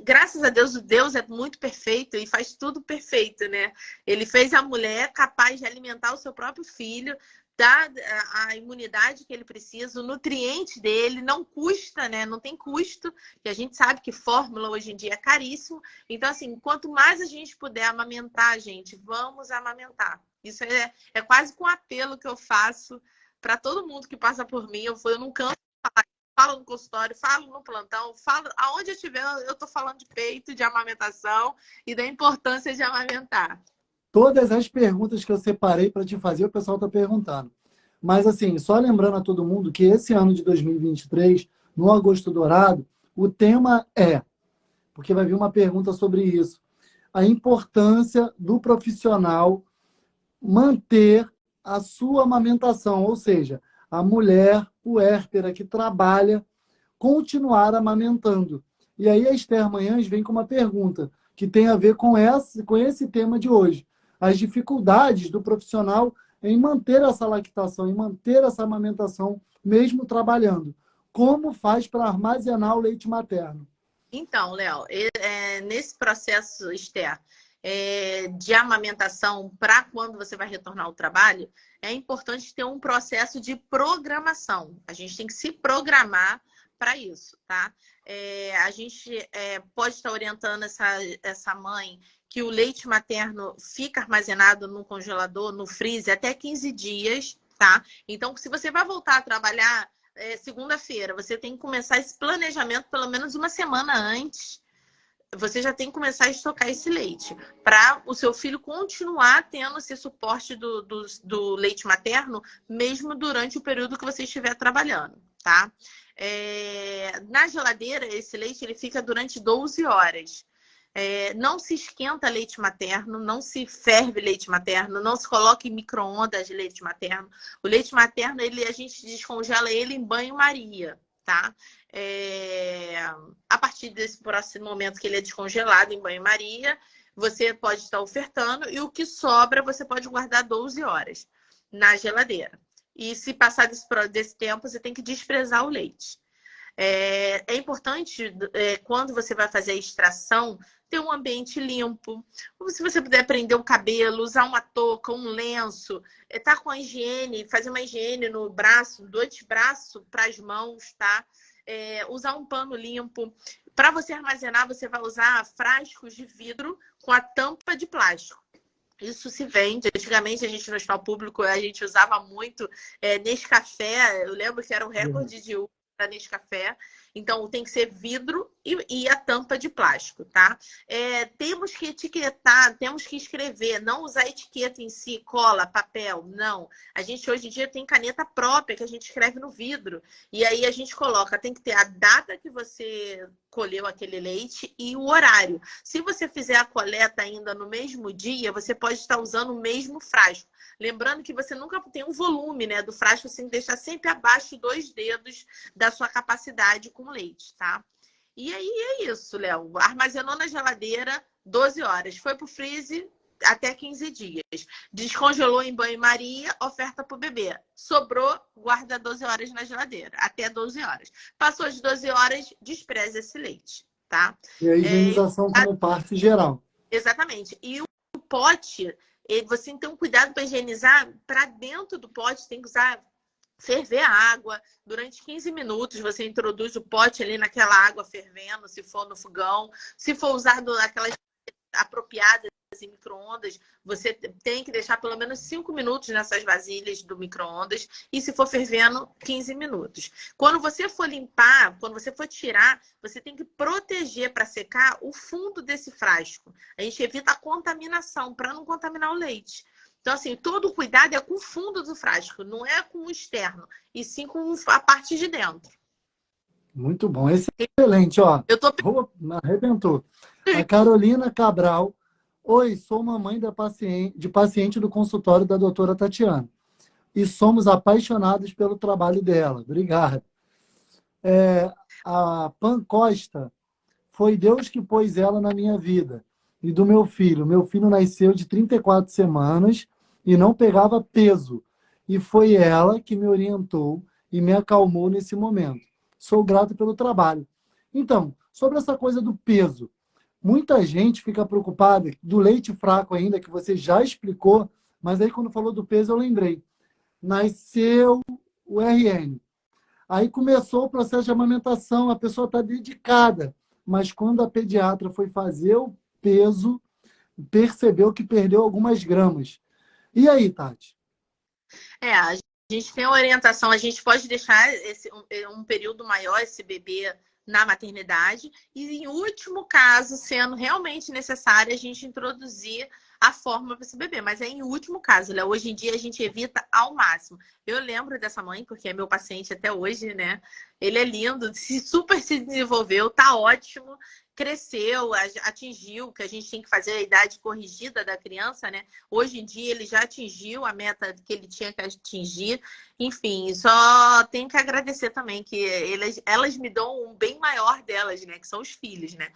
graças a Deus, Deus é muito perfeito e faz tudo perfeito, né? Ele fez a mulher capaz de alimentar o seu próprio filho, dá a imunidade que ele precisa, o nutriente dele, não custa, né? Não tem custo, e a gente sabe que fórmula hoje em dia é caríssimo. Então, assim, quanto mais a gente puder amamentar, gente, vamos amamentar. Isso é quase com um apelo que eu faço para todo mundo que passa por mim. Eu não canso de falar, falo no consultório, falo no plantão, falo aonde eu estiver, eu estou falando de peito, de amamentação e da importância de amamentar. Todas as perguntas que eu separei para te fazer, o pessoal está perguntando. Mas, assim, só lembrando a todo mundo que esse ano de 2023, no Agosto Dourado, o tema porque vai vir uma pergunta sobre isso, a importância do profissional manter a sua amamentação, ou seja, a mulher puérpera que trabalha, continuar amamentando. E aí a Esther Manhãs vem com uma pergunta que tem a ver com esse tema de hoje. As dificuldades do profissional em manter essa lactação, em manter essa amamentação, mesmo trabalhando. Como faz para armazenar o leite materno? Então, Léo, nesse processo, Esther, de amamentação para quando você vai retornar ao trabalho, é importante ter um processo de programação. A gente tem que se programar para isso, tá? A gente pode estar orientando essa mãe que o leite materno fica armazenado no congelador, no freezer, até 15 dias, tá? Então, se você vai voltar a trabalhar segunda-feira, você tem que começar esse planejamento pelo menos uma semana antes. Você já tem que começar a estocar esse leite, para o seu filho continuar tendo esse suporte do leite materno, mesmo durante o período que você estiver trabalhando, tá? Na geladeira, esse leite ele fica durante 12 horas. Não se esquenta leite materno, não se ferve leite materno, não se coloca em micro-ondas de leite materno. O leite materno, a gente descongela ele em banho-maria, tá? A partir desse próximo momento que ele é descongelado em banho-maria, você pode estar ofertando e o que sobra você pode guardar 12 horas na geladeira. E se passar desse tempo, você tem que desprezar o leite. É importante, quando você vai fazer a extração, ter um ambiente limpo. Se você puder prender o cabelo, usar uma touca, um lenço, tá com a higiene, fazer uma higiene no braço, do antebraço para as mãos, tá? Usar um pano limpo. Para você armazenar, você vai usar frascos de vidro com a tampa de plástico. Isso se vende. Antigamente, a gente no hospital público, a gente usava muito Nescafé. Eu lembro que era um recorde de uso para Nescafé. Então, tem que ser vidro e a tampa de plástico, tá? Temos que etiquetar, temos que escrever, não usar etiqueta em si, cola, papel, não. A gente, hoje em dia, tem caneta própria que a gente escreve no vidro. E aí, a gente coloca, tem que ter a data que você colheu aquele leite e o horário. Se você fizer a coleta ainda no mesmo dia, você pode estar usando o mesmo frasco. Lembrando que você nunca tem um volume, né, do frasco, você tem que deixar sempre abaixo 2 dedos da sua capacidade com leite, tá? E aí é isso, Léo. Armazenou na geladeira 12 horas. Foi pro freezer até 15 dias. Descongelou em banho-maria, oferta pro bebê. Sobrou, guarda 12 horas na geladeira. Até 12 horas. Passou as 12 horas, despreza esse leite, tá? E a higienização como parte geral. Exatamente. E o pote, você tem que ter um cuidado para higienizar. Para dentro do pote, tem que usar ferver a água. Durante 15 minutos, você introduz o pote ali naquela água fervendo, se for no fogão. Se for usado aquelas apropriadas em micro-ondas, você tem que deixar pelo menos 5 minutos nessas vasilhas do micro-ondas. E se for fervendo, 15 minutos. Quando você for limpar, quando você for tirar, você tem que proteger para secar o fundo desse frasco. A gente evita a contaminação, para não contaminar o leite. Então, assim, todo o cuidado é com o fundo do frasco, não é com o externo, e sim com a parte de dentro. Muito bom, excelente, ó. Eu tô... Arrebentou. A Carolina Cabral. Oi, sou mamãe de paciente do consultório da doutora Tatiana. E somos apaixonados pelo trabalho dela. Obrigado. A Pan Costa, foi Deus que pôs ela na minha vida. E do meu filho. Meu filho nasceu de 34 semanas e não pegava peso. E foi ela que me orientou e me acalmou nesse momento. Sou grato pelo trabalho. Então, sobre essa coisa do peso, muita gente fica preocupada do leite fraco ainda, que você já explicou, mas aí quando falou do peso eu lembrei. Nasceu o RN. Aí começou o processo de amamentação, a pessoa está dedicada. Mas quando a pediatra foi fazer o peso, percebeu que perdeu algumas gramas. E aí, Tati? A gente tem orientação, a gente pode deixar um período maior esse bebê na maternidade e, em último caso, sendo realmente necessário, a gente introduzir a fórmula para esse bebê. Mas é em último caso, né? Hoje em dia a gente evita ao máximo. Eu lembro dessa mãe, porque é meu paciente até hoje, né? Ele é lindo, super se desenvolveu, tá ótimo. Cresceu, atingiu, que a gente tem que fazer a idade corrigida da criança, né? Hoje em dia ele já atingiu a meta que ele tinha que atingir. Enfim, só tenho que agradecer também que elas me dão um bem maior delas, né? Que são os filhos, né?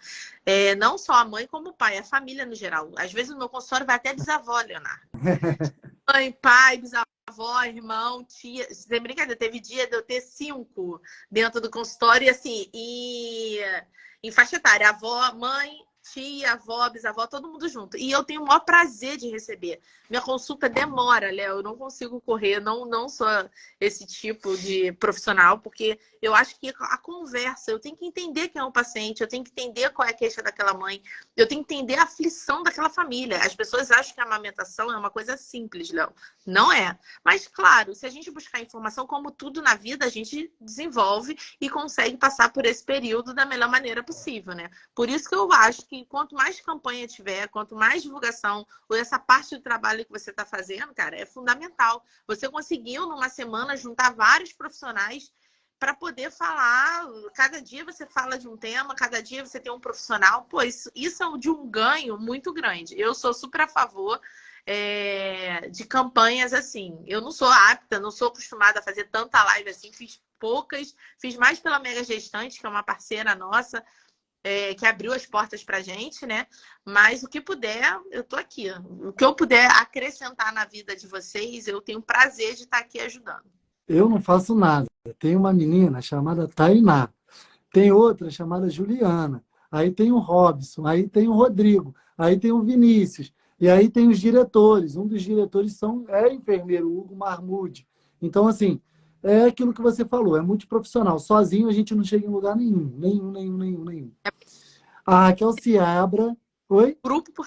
Não só a mãe como o pai, a família no geral. Às vezes no meu consultório vai até bisavó, Leonardo. Mãe, pai, bisavó, irmão, tia. Sem brincadeira, teve dia de eu ter 5 dentro do consultório e assim, em faixa etária, avó, mãe, tia, avó, bisavó, todo mundo junto. E eu tenho o maior prazer de receber. Minha consulta demora, Léo, eu não consigo correr, não sou esse tipo de profissional, porque eu acho que a conversa, eu tenho que entender quem é o paciente, eu tenho que entender qual é a queixa daquela mãe, eu tenho que entender a aflição daquela família. As pessoas acham que a amamentação é uma coisa simples, Léo. Não é. Mas, claro, se a gente buscar informação, como tudo na vida, a gente desenvolve e consegue passar por esse período da melhor maneira possível, né? Por isso que eu acho que quanto mais campanha tiver, quanto mais divulgação, ou essa parte do trabalho que você está fazendo, cara, é fundamental. Você conseguiu, numa semana, juntar vários profissionais para poder falar. Cada dia você fala de um tema, cada dia você tem um profissional. Pô, isso é de um ganho muito grande. Eu sou super a favor de campanhas assim. Eu não sou apta, não sou acostumada a fazer tanta live assim. Fiz poucas, fiz mais pela Mega Gestante, que é uma parceira nossa, que abriu as portas pra gente, né? Mas o que puder, eu tô aqui. O que eu puder acrescentar na vida de vocês, eu tenho prazer de estar aqui ajudando. Eu não faço nada. Tem uma menina chamada Tainá. Tem outra chamada Juliana. Aí tem o Robson. Aí tem o Rodrigo. Aí tem o Vinícius. E aí tem os diretores. Um dos diretores é enfermeiro, o Hugo Marmude. Então, assim, é aquilo que você falou. É multiprofissional. Sozinho a gente não chega em lugar nenhum. Nenhum. A Raquel Seabra. Oi? Grupo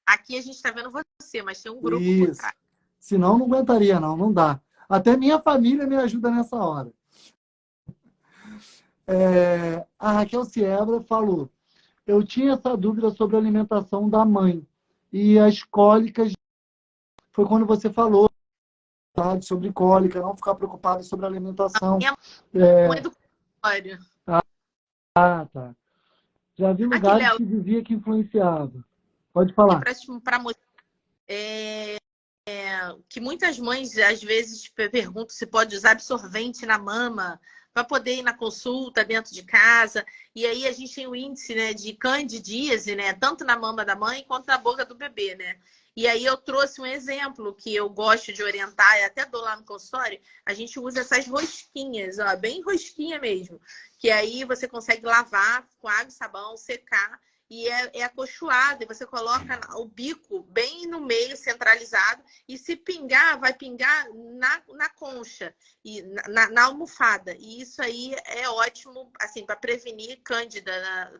Aqui a gente está vendo você, mas tem um grupo por trás. Senão não aguentaria, não dá. Até minha família me ajuda nessa hora. A Raquel Seabra falou: eu tinha essa dúvida sobre a alimentação da mãe. E as cólicas, foi quando você falou sobre cólica, não ficar preocupado sobre a alimentação. Minha mãe do consultório. Tá. Já vi lugares Léo, que dizia que influenciava. Pode falar. Para mostrar que muitas mães às vezes perguntam se pode usar absorvente na mama para poder ir na consulta dentro de casa. E aí a gente tem o índice, né, de candidíase, né, tanto na mama da mãe quanto na boca do bebê, né? E aí eu trouxe um exemplo que eu gosto de orientar e até dou lá no consultório. A gente usa essas rosquinhas, ó, bem rosquinha mesmo, que aí você consegue lavar com água e sabão, secar e é acolchoado, e você coloca o bico bem no meio, centralizado, e se pingar, vai pingar na concha, e na almofada. E isso aí é ótimo, assim, para prevenir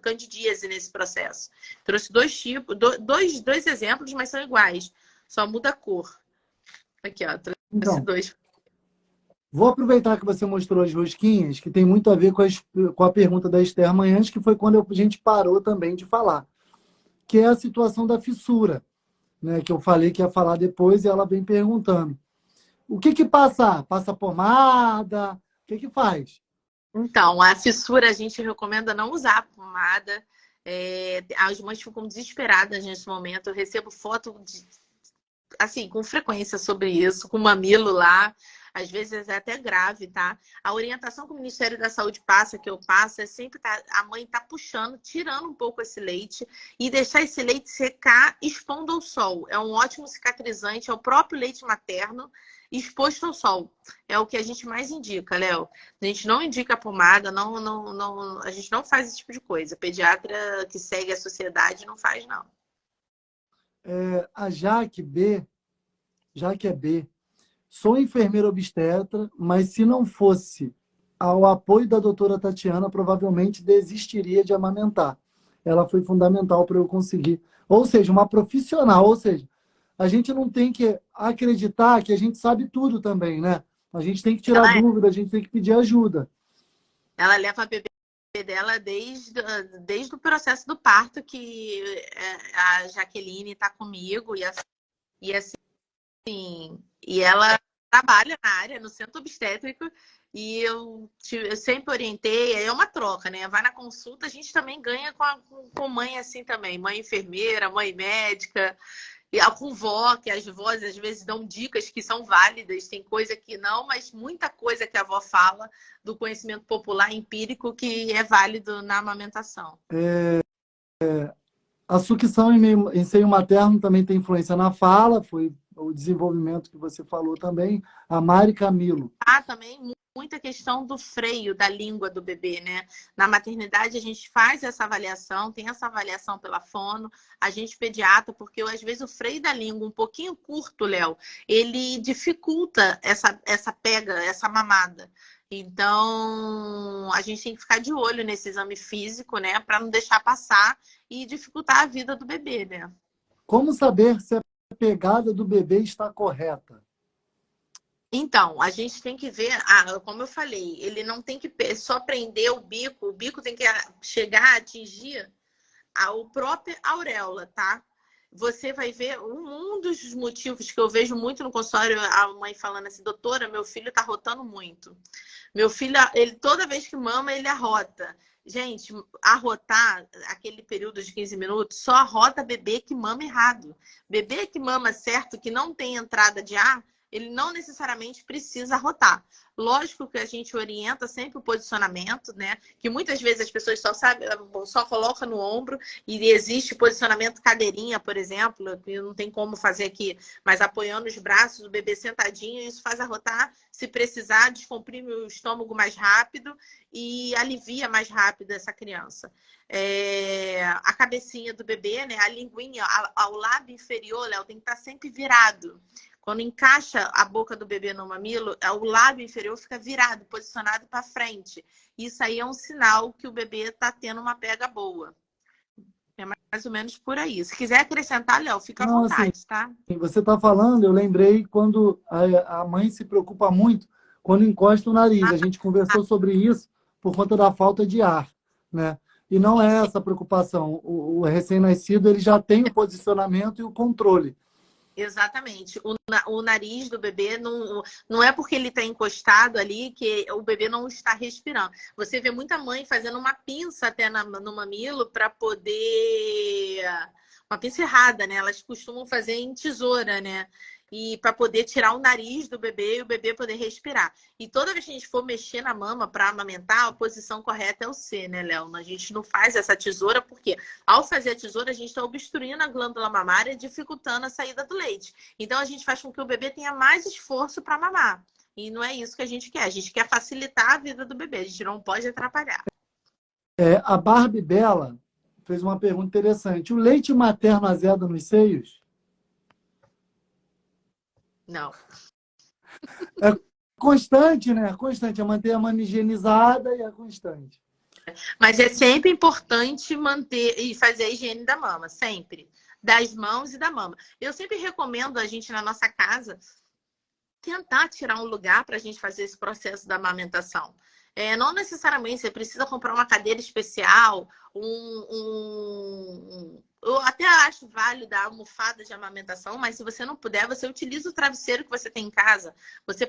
candidíase nesse processo. Trouxe dois exemplos, mas são iguais, só muda a cor. Aqui, ó, trouxe Então, dois. vou aproveitar que você mostrou as rosquinhas, que tem muito a ver com a pergunta da Esther Manhães, que foi quando a gente parou também de falar, que é a situação da fissura, né? Que eu falei que ia falar depois e ela vem perguntando. O que que passa? Passa pomada? O que que faz? Então, a fissura a gente recomenda não usar a pomada. As mães ficam desesperadas nesse momento. Eu recebo foto assim, com frequência sobre isso, com mamilo lá. Às vezes é até grave, tá? A orientação que o Ministério da Saúde passa, que eu passo, é sempre a mãe tá puxando, tirando um pouco esse leite e deixar esse leite secar expondo ao sol. É um ótimo cicatrizante, é o próprio leite materno exposto ao sol. É o que a gente mais indica, Léo. A gente não indica pomada, a gente não faz esse tipo de coisa. Pediatra que segue a sociedade não faz, não. A Jaque é B. Sou enfermeira obstetra, mas se não fosse ao apoio da doutora Tatiana, provavelmente desistiria de amamentar. Ela foi fundamental para eu conseguir. Ou seja, uma profissional. Ou seja, a gente não tem que acreditar que a gente sabe tudo também, né? A gente tem que tirar dúvida, a gente tem que pedir ajuda. Ela leva a bebê dela desde o processo do parto, que a Jaqueline está comigo, e assim, e ela trabalha na área, no centro obstétrico, e eu sempre orientei, é uma troca, né? Vai na consulta, a gente também ganha com mãe assim também, mãe enfermeira, mãe médica, e com vó, que as vós às vezes dão dicas que são válidas, tem coisa que não, mas muita coisa que a avó fala do conhecimento popular empírico que é válido na amamentação. A sucção em seio materno também tem influência na fala, foi o desenvolvimento que você falou também. A Mari Camilo. Também muita questão do freio da língua do bebê, né? Na maternidade a gente faz essa avaliação, tem essa avaliação pela fono, a gente pediatra, porque às vezes o freio da língua um pouquinho curto, Léo, ele dificulta essa pega, essa mamada. Então, a gente tem que ficar de olho nesse exame físico, né? Para não deixar passar e dificultar a vida do bebê, né? Como saber se a pegada do bebê está correta? Então, a gente tem que ver, como eu falei, ele não tem que só prender o bico tem que chegar a atingir o próprio auréola, tá? Você vai ver, um dos motivos que eu vejo muito no consultório, a mãe falando assim, doutora, meu filho tá rotando muito. Meu filho, ele toda vez que mama, ele arrota. Gente, arrotar, aquele período de 15 minutos, só arrota bebê que mama errado. Bebê que mama certo, que não tem entrada de ar, ele não necessariamente precisa arrotar. Lógico que a gente orienta sempre o posicionamento, né? Que muitas vezes as pessoas só colocam no ombro e existe posicionamento cadeirinha, por exemplo, que não tem como fazer aqui, mas apoiando os braços, o bebê sentadinho, isso faz arrotar. Se precisar, descomprime o estômago mais rápido e alivia mais rápido essa criança. A cabecinha do bebê, né? A linguinha, ao lábio inferior, Léo, tem que estar sempre virado. Quando encaixa a boca do bebê no mamilo, o lábio inferior fica virado, posicionado para frente. Isso aí é um sinal que o bebê está tendo uma pega boa. É mais ou menos por aí. Se quiser acrescentar, Léo, fica à vontade, assim, tá? Você está falando, eu lembrei quando a mãe se preocupa muito quando encosta o nariz. A gente conversou sobre isso por conta da falta de ar, né? E não é essa preocupação. O recém-nascido ele já tem o posicionamento e o controle. Exatamente. O nariz do bebê não é porque ele está encostado ali que o bebê não está respirando. Você vê muita mãe fazendo uma pinça até no mamilo para poder... Uma pinça errada, né? Elas costumam fazer em tesoura, né? E para poder tirar o nariz do bebê e o bebê poder respirar. E toda vez que a gente for mexer na mama para amamentar, a posição correta é o C, né, Léo? A gente não faz essa tesoura porque ao fazer a tesoura a gente está obstruindo a glândula mamária, dificultando a saída do leite. Então a gente faz com que o bebê tenha mais esforço para mamar. E não é isso que a gente quer. A gente quer facilitar a vida do bebê. A gente não pode atrapalhar. A Barbie Bela fez uma pergunta interessante. O leite materno azeda nos seios? Não. É constante, né? Constante. É manter a mama higienizada e é constante. Mas é sempre importante manter e fazer a higiene da mama, sempre. Das mãos e da mama. Eu sempre recomendo a gente, na nossa casa, tentar tirar um lugar para a gente fazer esse processo da amamentação. Não necessariamente você precisa comprar uma cadeira especial, eu até acho válido a almofada de amamentação, mas se você não puder, você utiliza o travesseiro que você tem em casa. Você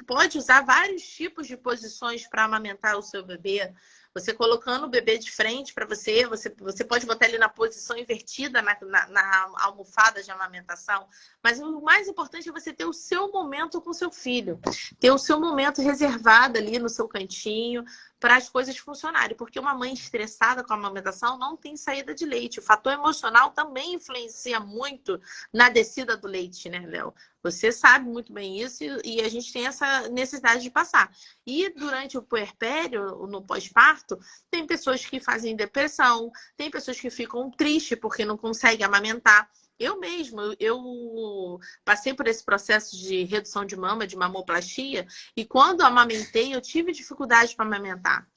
pode usar vários tipos de posições para amamentar o seu bebê. Você colocando o bebê de frente para você pode botar ele na posição invertida na almofada de amamentação. Mas o mais importante é você ter o seu momento com seu filho. Ter o seu momento reservado ali no seu cantinho para as coisas funcionarem. Porque uma mãe estressada com a amamentação não tem saída de leite. O fator emocional também influencia muito na descida do leite, né, Léo? Você sabe muito bem isso e a gente tem essa necessidade de passar. E durante o puerpério, no pós-parto, tem pessoas que fazem depressão, tem pessoas que ficam tristes porque não conseguem amamentar. Eu mesmo, eu passei por esse processo de redução de mama, de mamoplastia, e quando amamentei, eu tive dificuldade para amamentar.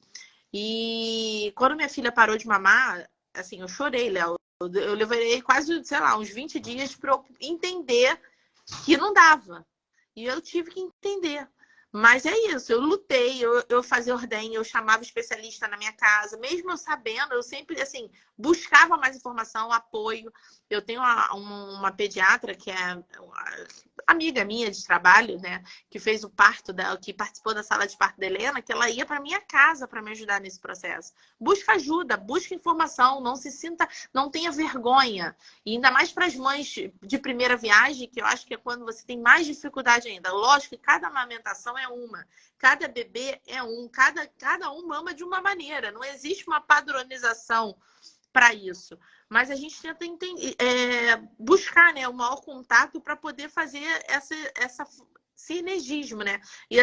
E quando minha filha parou de mamar, assim, eu chorei, Léo. Eu levei quase, sei lá, uns 20 dias para eu entender que não dava. E eu tive que entender. Mas é isso, eu lutei, eu fazia ordenha, eu chamava especialista na minha casa, mesmo eu sabendo, eu sempre, assim, buscava mais informação, apoio. Eu tenho uma pediatra que é amiga minha de trabalho, né, que fez o parto dela, que participou da sala de parto da Helena, que ela ia para minha casa para me ajudar nesse processo. Busca ajuda, busca informação, não se sinta, não tenha vergonha. E ainda mais para as mães de primeira viagem, que eu acho que é quando você tem mais dificuldade ainda. Lógico que cada amamentação é uma, cada bebê é cada um mama de uma maneira, não existe uma padronização para isso. Mas a gente tenta buscar, né, o maior contato para poder fazer essa sinergismo, né? E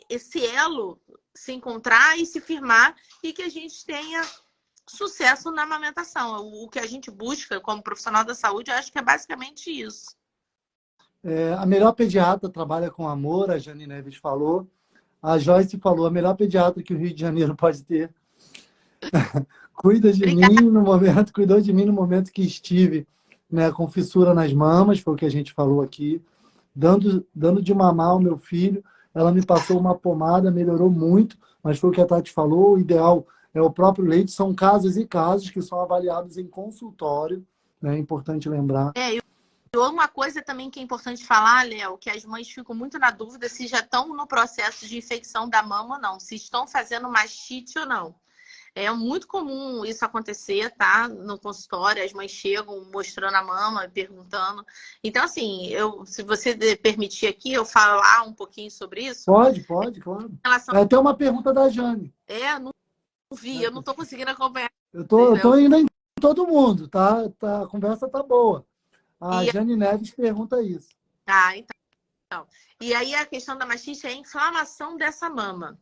esse elo se encontrar e se firmar e que a gente tenha sucesso na amamentação. O que a gente busca como profissional da saúde, eu acho que é basicamente isso. A melhor pediatra trabalha com amor, a Jane Neves falou. A Joyce falou, a melhor pediatra que o Rio de Janeiro pode ter. Cuidou de mim no momento que estive, né, com fissura nas mamas, foi o que a gente falou aqui, dando de mamar ao meu filho. Ela me passou uma pomada, melhorou muito, mas foi o que a Tati falou, o ideal é o próprio leite. São casos e casos que são avaliados em consultório, né, é importante lembrar. E uma coisa também que é importante falar, Léo, que as mães ficam muito na dúvida se já estão no processo de infecção da mama ou não, se estão fazendo mastite ou não. É muito comum isso acontecer, tá? No consultório, as mães chegam mostrando a mama, perguntando. Então, assim, se você permitir aqui, eu falar um pouquinho sobre isso. Pode, claro. É até uma pergunta da Jane. Eu não vi, eu não estou conseguindo acompanhar. Eu tô indo em todo mundo, tá? A conversa tá boa. A Jane Neves pergunta isso. Então. E aí a questão da mastite é a inflamação dessa mama.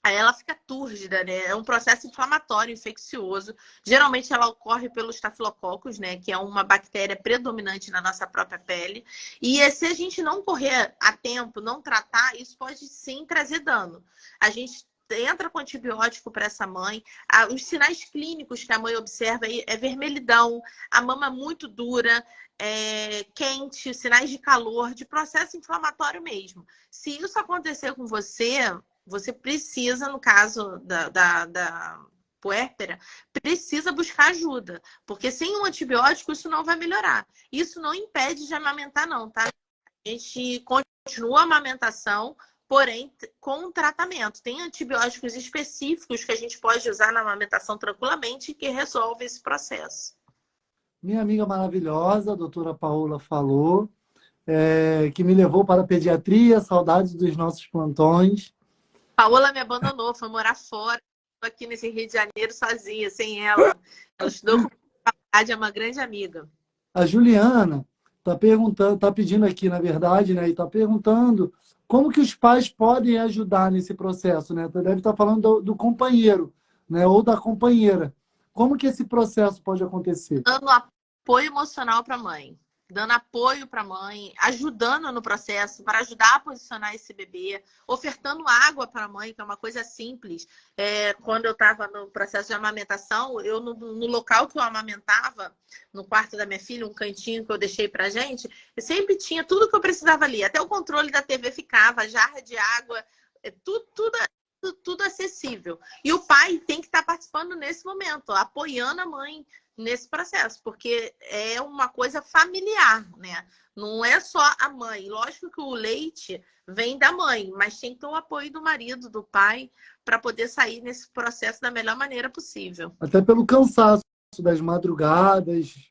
Aí ela fica túrgida, né? É um processo inflamatório, infeccioso. Geralmente ela ocorre pelos estafilococcus, né? Que é uma bactéria predominante na nossa própria pele. E se a gente não correr a tempo, não tratar, isso pode sim trazer dano. A gente entra com antibiótico para essa mãe. Os sinais clínicos que a mãe observa é vermelhidão, a mama muito dura, quente, sinais de calor, de processo inflamatório mesmo. Se isso acontecer com você precisa, no caso da puérpera, precisa buscar ajuda. Porque sem um antibiótico isso não vai melhorar. Isso não impede de amamentar não, tá? A gente continua a amamentação, porém com tratamento. Tem antibióticos específicos que a gente pode usar na amamentação tranquilamente que resolve esse processo. Minha amiga maravilhosa, a doutora Paola, falou que me levou para a pediatria, saudades dos nossos plantões. Paola me abandonou, foi morar fora, aqui nesse Rio de Janeiro sozinha, sem ela. Ela estudou com faculdade, é uma grande amiga. A Juliana está pedindo aqui, na verdade, né? E está perguntando como que os pais podem ajudar nesse processo, né? Deve estar falando do companheiro, né? Ou da companheira. Como que esse processo pode acontecer? Dando apoio emocional para a mãe. Dando apoio para a mãe, ajudando no processo, para ajudar a posicionar esse bebê, ofertando água para a mãe, que é uma coisa simples. Quando eu estava no processo de amamentação, eu no local que eu amamentava, no quarto da minha filha, um cantinho que eu deixei para gente, eu sempre tinha tudo que eu precisava ali. Até o controle da TV ficava, jarra de água, tudo acessível. E o pai tem que estar participando nesse momento, apoiando a mãe nesse processo, porque é uma coisa familiar, né? Não é só a mãe. Lógico que o leite vem da mãe, mas tem que ter o apoio do marido, do pai, para poder sair nesse processo da melhor maneira possível. Até pelo cansaço das madrugadas.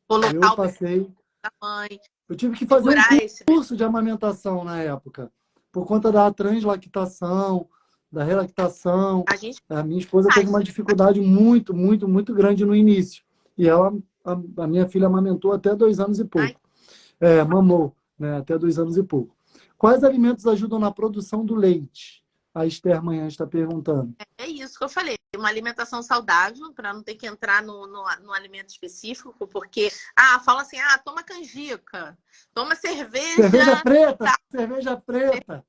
Colocar Eu o bebê passei. da mãe. Eu tive que fazer um Segurar curso de amamentação na época, por conta da translactação, da relactação. A gente A minha esposa teve faz. uma dificuldade muito, muito, muito grande no início. E a minha filha amamentou até 2 anos e pouco. Mamou, né, até 2 anos e pouco. Quais alimentos ajudam na produção do leite? A Esther Manhã está perguntando. É isso que eu falei. Uma alimentação saudável, para não ter que entrar no alimento específico, porque, fala assim, toma canjica, toma cerveja. Cerveja preta, cerveja preta.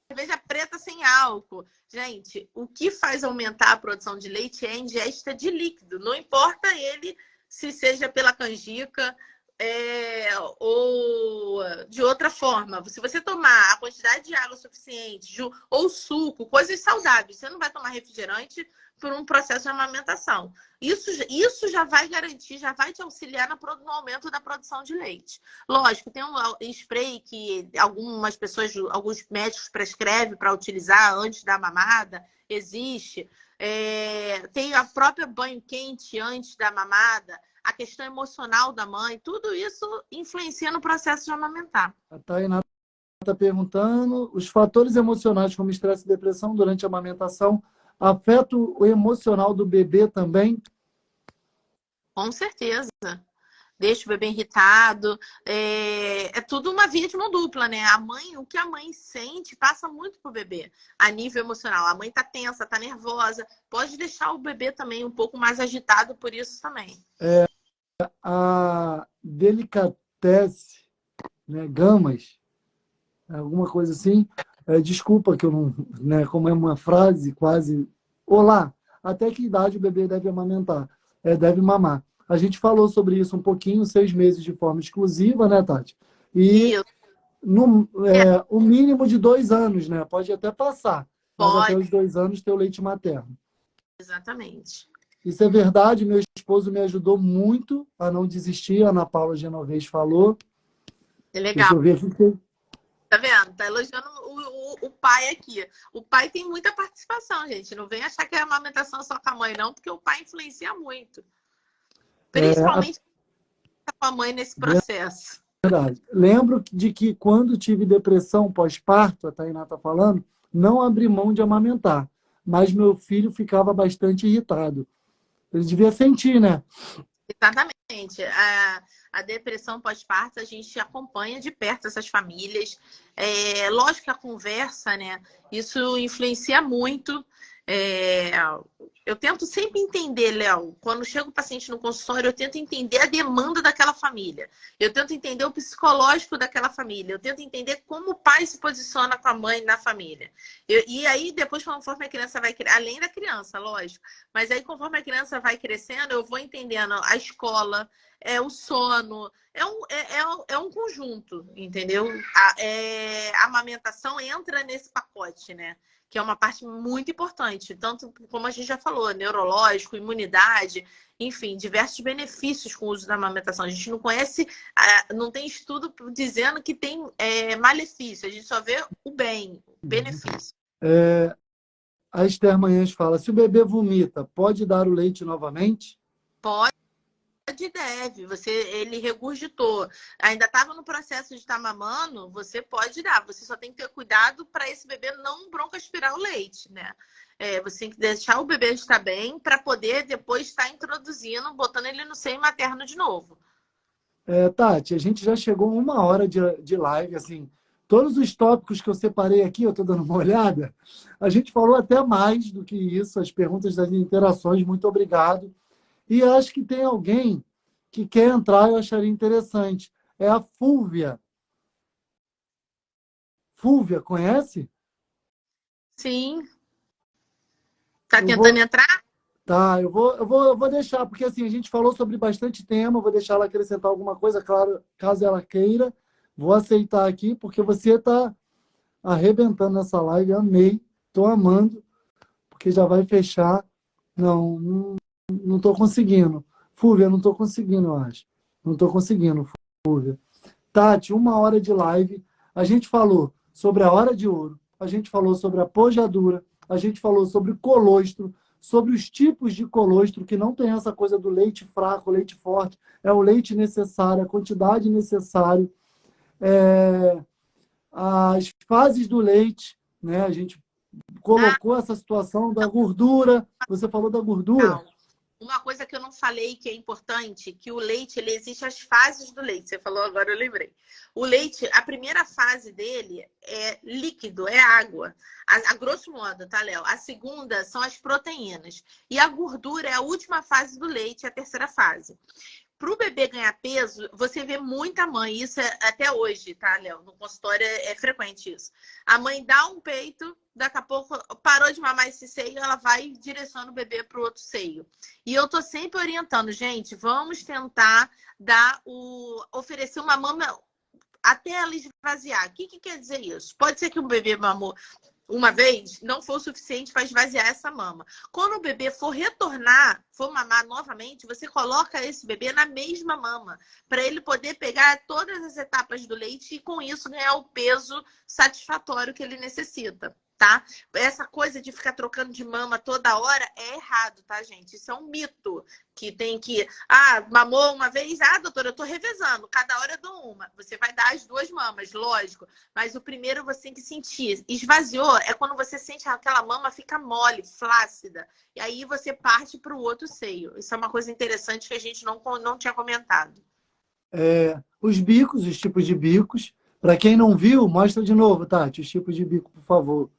Cerveja preta sem álcool. Gente, o que faz aumentar a produção de leite é a ingesta de líquido. Não importa ele se seja pela canjica ou de outra forma. Se você tomar a quantidade de água suficiente ou suco, coisas saudáveis, você não vai tomar refrigerante por um processo de amamentação. Isso já vai garantir, já vai te auxiliar no aumento da produção de leite. Lógico, tem um spray que algumas pessoas, alguns médicos prescrevem para utilizar antes da mamada, existe. Tem a própria banho quente antes da mamada, a questão emocional da mãe, tudo isso influencia no processo de amamentar. A Tainá está perguntando, os fatores emocionais como estresse e depressão durante a amamentação afetam o emocional do bebê também? Com certeza. Deixa o bebê irritado. É tudo uma via de mão dupla, né? O que a mãe sente passa muito pro bebê, a nível emocional. A mãe tá tensa, tá nervosa. Pode deixar o bebê também um pouco mais agitado por isso também. A delicatesse, né, Gamas, alguma coisa assim. Desculpa que eu não... Né, como é uma frase quase... Olá, até que idade o bebê deve amamentar? Deve mamar. A gente falou sobre isso um pouquinho, 6 meses de forma exclusiva, né, Tati? E o mínimo de 2 anos, né? Pode até passar, mas até os 2 anos ter o leite materno. Exatamente. Isso é verdade, meu esposo me ajudou muito a não desistir, a Ana Paula Genovez falou. É legal. Deixa eu ver aqui. Tá vendo? Tá elogiando o pai aqui. O pai tem muita participação, gente. Não vem achar que é amamentação só com a mãe, não, porque o pai influencia muito. Principalmente com a mãe nesse processo. Verdade. Lembro de que quando tive depressão pós-parto, a Tainá está falando, não abri mão de amamentar, mas meu filho ficava bastante irritado. Ele devia sentir, né? Exatamente. A depressão pós-parto, a gente acompanha de perto essas famílias. Lógico que a conversa, né? Isso influencia muito. Eu tento sempre entender, Léo, quando chega o paciente no consultório, eu tento entender a demanda daquela família. Eu tento entender o psicológico daquela família. Eu tento entender como o pai se posiciona com a mãe na família. E aí, depois, conforme a criança vai crescendo, além da criança, lógico, mas aí, conforme a criança vai crescendo, eu vou entendendo a escola, o sono, é um conjunto, entendeu? A amamentação entra nesse pacote, né? Que é uma parte muito importante, tanto como a gente já falou, neurológico, imunidade, enfim, diversos benefícios com o uso da amamentação. A gente não conhece, não tem estudo dizendo que tem malefício, a gente só vê o bem, o benefício. A Esther Manhãs fala, se o bebê vomita, pode dar o leite novamente? Pode e deve. Ele regurgitou, ainda estava no processo de estar mamando, você pode dar. Você só tem que ter cuidado para esse bebê não broncoaspirar o leite, né? Você tem que deixar o bebê estar bem para poder depois estar introduzindo, botando ele no seio materno de novo. Tati, a gente já chegou a 1 hora de live, assim, todos os tópicos que eu separei aqui, eu estou dando uma olhada, a gente falou até mais do que isso, as perguntas das interações, muito obrigado. E acho que tem alguém que quer entrar, eu acharia interessante. É a Fúvia. Fúvia, conhece? Sim. Tá Eu tentando vou, entrar? tá, eu vou deixar, porque assim, a gente falou sobre bastante tema, vou deixar ela acrescentar alguma coisa, claro, caso ela queira. Vou aceitar aqui, porque você está arrebentando nessa live, amei, estou amando, porque já vai fechar. Não estou conseguindo. Fúvia, não estou conseguindo, eu acho. Não estou conseguindo, Fúvia. Tati, 1 hora de live. A gente falou sobre a hora de ouro, a gente falou sobre a pojadura, a gente falou sobre colostro, sobre os tipos de colostro, que não tem essa coisa do leite fraco, leite forte, é o leite necessário, a quantidade necessária, as fases do leite, né? A gente Ah, colocou essa situação da gordura, você falou da gordura? legal. Uma coisa que eu não falei que é importante, que o leite, ele existe as fases do leite. Você falou agora, eu lembrei. O leite, a primeira fase dele é líquido, é água. A grosso modo, tá, Léo? A segunda são as proteínas. E a gordura é a última fase do leite, a terceira fase. Para o bebê ganhar peso, você vê muita mãe, isso é até hoje, tá, Léo? No consultório é frequente isso. A mãe dá um peito, daqui a pouco parou de mamar esse seio, ela vai direcionando o bebê para o outro seio. E eu tô sempre orientando, gente, vamos tentar oferecer uma mama até ela esvaziar. O que quer dizer isso? Pode ser que o bebê mamou uma vez, não for o suficiente para esvaziar essa mama. Quando o bebê for retornar, for mamar novamente, você coloca esse bebê na mesma mama, para ele poder pegar todas as etapas do leite e, com isso, ganhar o peso satisfatório que ele necessita. Tá? Essa coisa de ficar trocando de mama toda hora é errado, tá, gente? Isso é um mito que tem que... Ah, mamou uma vez? Ah, doutora, eu tô revezando. Cada hora eu dou uma. Você vai dar as 2 mamas, lógico. Mas o primeiro você tem que sentir. Esvaziou é quando você sente aquela mama fica mole, flácida. E aí você parte para o outro seio. Isso é uma coisa interessante que a gente não tinha comentado. Os bicos, os tipos de bicos. Para quem não viu, mostra de novo, Tati, os tipos de bico, por favor.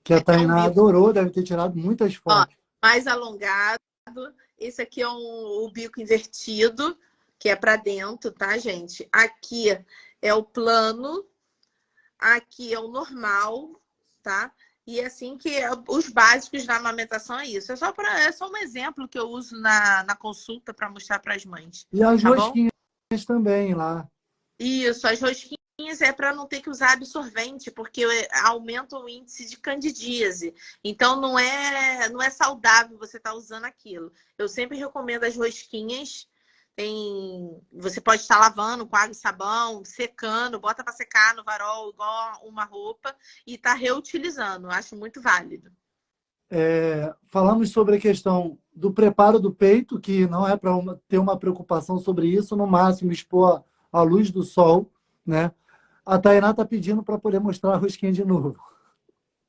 Que a É um Tainá bico, adorou, deve ter tirado muitas ó, fotos. mais alongado. Esse aqui é o bico invertido, que é para dentro, tá, gente? Aqui é o plano, aqui é o normal, tá? E assim que os básicos da amamentação é isso. É só um exemplo que eu uso na consulta para mostrar para as mães, E as tá bom? rosquinhas também lá. Isso, as rosquinhas é para não ter que usar absorvente, porque aumenta o índice de candidíase. Então não é saudável você estar usando aquilo. Eu sempre recomendo as rosquinhas. Você pode estar lavando com água e sabão, secando, bota para secar no varal igual uma roupa e tá reutilizando. Eu acho muito válido. Falamos sobre a questão do preparo do peito, que não é para ter uma preocupação sobre isso, no máximo expor à luz do sol, né? A Tainá está pedindo para poder mostrar a rosquinha de novo.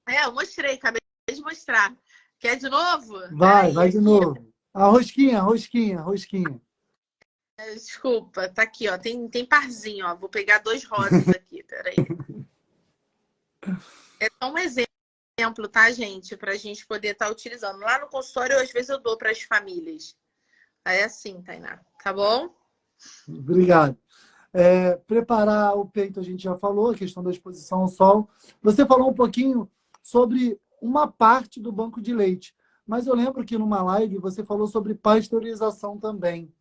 Eu mostrei, acabei de mostrar. Quer de novo? Peraí, Vai de aqui. novo. A rosquinha, a rosquinha, a rosquinha. Desculpa, tá aqui, ó. Tem parzinho, ó. Vou pegar 2 rosas aqui, peraí. É só um exemplo, tá, gente? Pra gente poder estar utilizando. Lá no consultório, às vezes eu dou para as famílias. Aí é assim, Tainá. Tá bom? Obrigado. Preparar o peito, a gente já falou, a questão da exposição ao sol. Você falou um pouquinho sobre uma parte do banco de leite, mas eu lembro que numa live você falou sobre pasteurização também.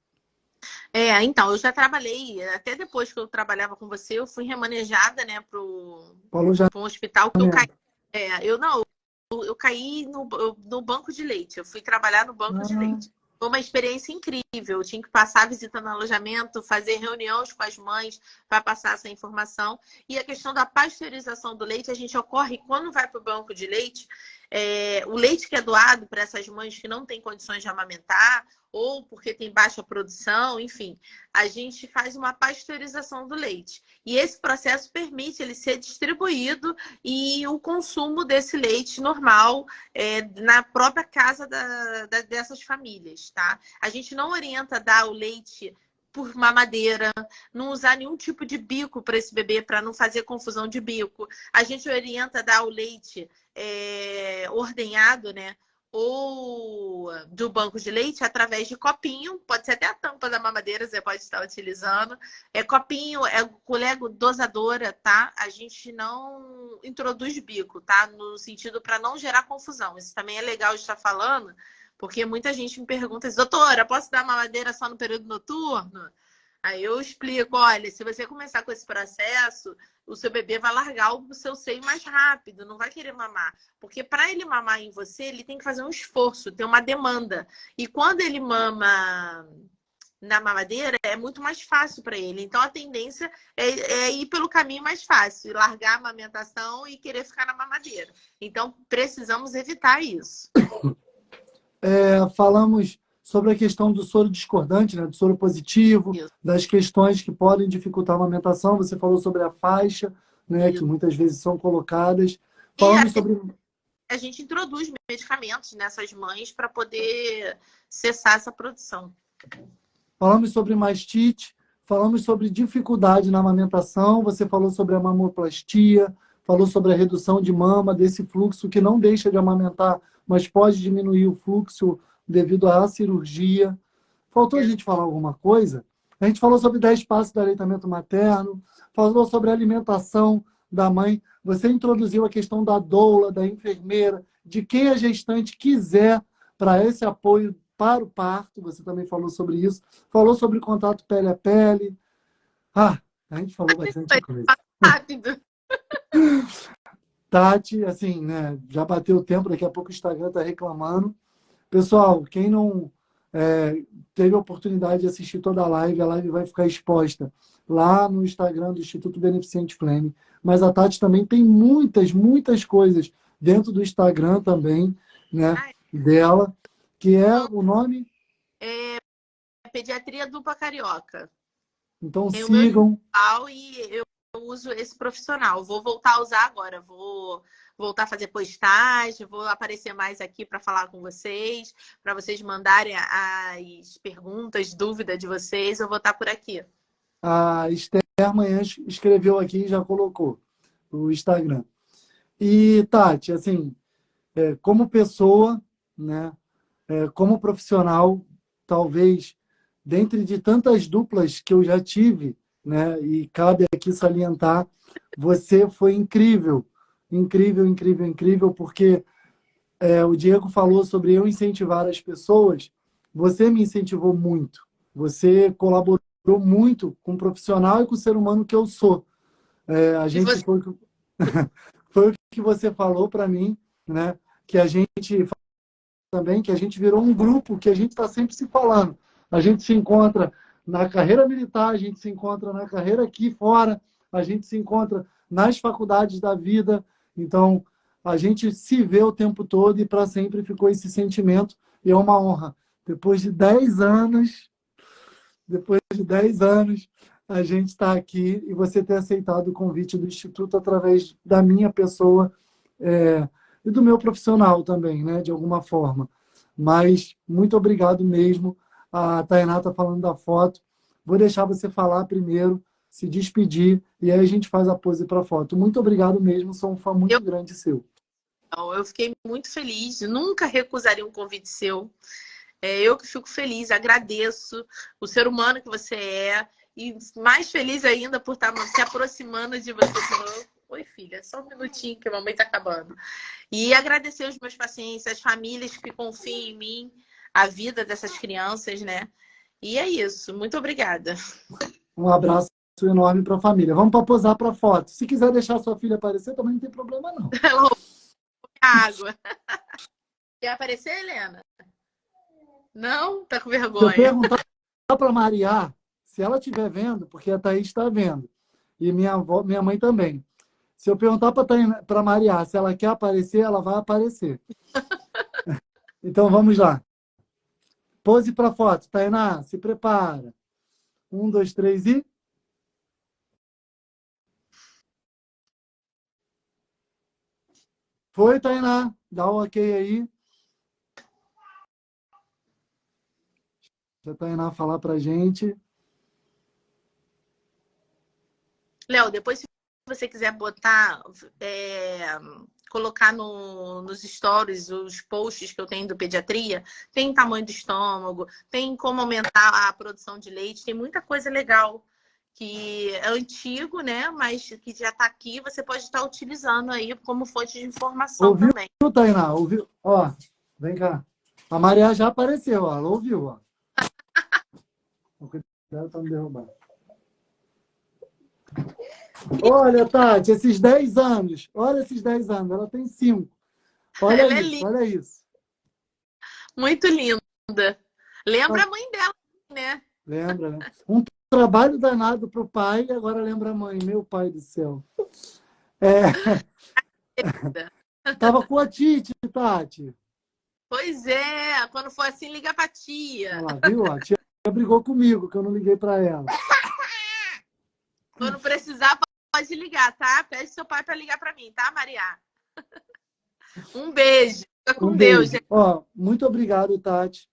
Então, eu já trabalhei, até depois que eu trabalhava com você, eu fui remanejada, né, para Falou já, um hospital que eu né? caí. Eu caí no banco de leite. Eu fui trabalhar no banco de Ah, leite. Foi uma experiência incrível. Eu tinha que passar a visita no alojamento, fazer reuniões com as mães para passar essa informação. E a questão da pasteurização do leite, a gente ocorre quando vai para o banco de leite. O leite que é doado para essas mães que não têm condições de amamentar ou porque tem baixa produção, enfim, a gente faz uma pasteurização do leite. E esse processo permite ele ser distribuído e o consumo desse leite normal na própria casa dessas famílias, tá? A gente não orienta dar o leite por mamadeira, não usar nenhum tipo de bico para esse bebê, para não fazer confusão de bico. A gente orienta dar o leite ordenhado, né? Ou do banco de leite através de copinho, pode ser até a tampa da mamadeira, você pode estar utilizando. É copinho, é colher dosadora, tá? A gente não introduz bico, tá? No sentido para não gerar confusão. Isso também é legal de estar falando, porque muita gente me pergunta assim, doutora, posso dar mamadeira só no período noturno? Aí eu explico, olha, se você começar com esse processo, o seu bebê vai largar o seu seio mais rápido, não vai querer mamar. Porque para ele mamar em você, ele tem que fazer um esforço, tem uma demanda. E quando ele mama na mamadeira, é muito mais fácil para ele. Então a tendência é ir pelo caminho mais fácil, largar a amamentação e querer ficar na mamadeira. Então precisamos evitar isso. Falamos sobre a questão do soro discordante, né, do soro positivo, Isso. das questões que podem dificultar a amamentação. Você falou sobre a faixa, né, que muitas vezes são colocadas. Falamos sobre... A gente introduz medicamentos nessas mães para poder cessar essa produção. Falamos sobre mastite, falamos sobre dificuldade na amamentação, você falou sobre a mamoplastia, falou sobre a redução de mama, desse fluxo que não deixa de amamentar, mas pode diminuir o fluxo devido à cirurgia. Faltou a gente falar alguma coisa? A gente falou sobre 10 passos do aleitamento materno, falou sobre a alimentação da mãe. Você introduziu a questão da doula, da enfermeira, de quem a gestante quiser para esse apoio para o parto. Você também falou sobre isso. Falou sobre contato pele a pele. A gente falou bastante coisa. Rápido. Tati, assim, né, já bateu o tempo, daqui a pouco o Instagram está reclamando. Pessoal, quem não teve a oportunidade de assistir toda a live vai ficar exposta lá no Instagram do Instituto Beneficente Flame. Mas a Tati também tem muitas, muitas coisas dentro do Instagram também, né, dela, que é o nome... Pediatria Dupla Carioca. Então tem sigam. O meu e eu uso esse profissional. Vou voltar a usar agora. Vou voltar a fazer postagem, vou aparecer mais aqui para falar com vocês, para vocês mandarem as perguntas, dúvidas de vocês. Eu vou estar por aqui. A Esther amanhã escreveu aqui e já colocou o Instagram. E, Tati, assim, como pessoa, né, como profissional, talvez, dentre de tantas duplas que eu já tive, né, e cabe aqui salientar, você foi incrível, incrível, incrível, incrível, porque o Diego falou sobre eu incentivar as pessoas, você me incentivou muito, você colaborou muito com o profissional e com o ser humano que eu sou. A gente você... foi o que você falou para mim, né, que a gente também, que a gente virou um grupo que a gente está sempre se falando. A gente se encontra na carreira militar, a gente se encontra na carreira aqui fora, a gente se encontra nas faculdades da vida. Então, a gente se vê o tempo todo e para sempre ficou esse sentimento. E é uma honra. Depois de 10 anos, a gente está aqui e você ter aceitado o convite do Instituto através da minha pessoa e do meu profissional também, né, de alguma forma. Mas muito obrigado mesmo. A Tainá está falando da foto. Vou deixar você falar primeiro, se despedir, e aí a gente faz a pose para a foto. Muito obrigado mesmo, sou um fã muito grande seu. Eu fiquei muito feliz, nunca recusaria um convite seu. Eu que fico feliz, agradeço o ser humano que você é, e mais feliz ainda por estar se aproximando de você de novo. Oi, filha, só um minutinho que a mamãe está acabando. E agradecer os meus pacientes, as famílias que confiam em mim, a vida dessas crianças, né? E é isso. Muito obrigada. Um abraço enorme para a família. Vamos para posar para a foto. Se quiser deixar sua filha aparecer, também não tem problema, não. Ela roubou a água. Quer aparecer, Helena? Não? Tá com vergonha. Se eu perguntar para Maria, se ela estiver vendo, porque a Thaís está vendo, e minha mãe também. Se eu perguntar para Maria se ela quer aparecer, ela vai aparecer. Então, vamos lá. Pose para foto. Tainá, se prepara. 1, 2, 3 e... Foi, Tainá. Dá um ok aí. Deixa a Tainá falar para a gente. Léo, depois se você quiser botar, colocar nos stories os posts que eu tenho do pediatria. Tem tamanho do estômago, tem como aumentar a produção de leite, tem muita coisa legal que é antigo, né? Mas que já está aqui, você pode estar utilizando aí como fonte de informação Ouviu, também. Tainá? Ouviu? Ó, vem cá. A Maria já apareceu, ó. Ela ouviu, ó. Cuidado pra não derrubar. Olha, Tati, esses 10 anos. Olha esses 10 anos. Ela tem 5. Olha Ela é isso, linda, olha isso. muito linda. Lembra a mãe dela, né? Lembra, né? Um trabalho danado pro pai e agora lembra a mãe. Meu pai do céu. Tava com a Titi, Tati. Pois é, quando for assim, liga pra tia. Olha lá, viu? A tia brigou comigo, que eu não liguei para ela. Quando precisar, pode ligar, tá? Pede seu pai para ligar para mim, tá, Maria? Um beijo. Fica com Deus, gente. Ó, muito obrigado, Tati.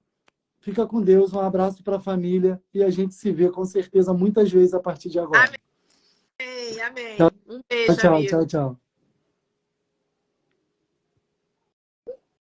Fica com Deus, um abraço para a família e a gente se vê com certeza muitas vezes a partir de agora. Amém, amém. Tchau, Um beijo, tchau, amigo. tchau.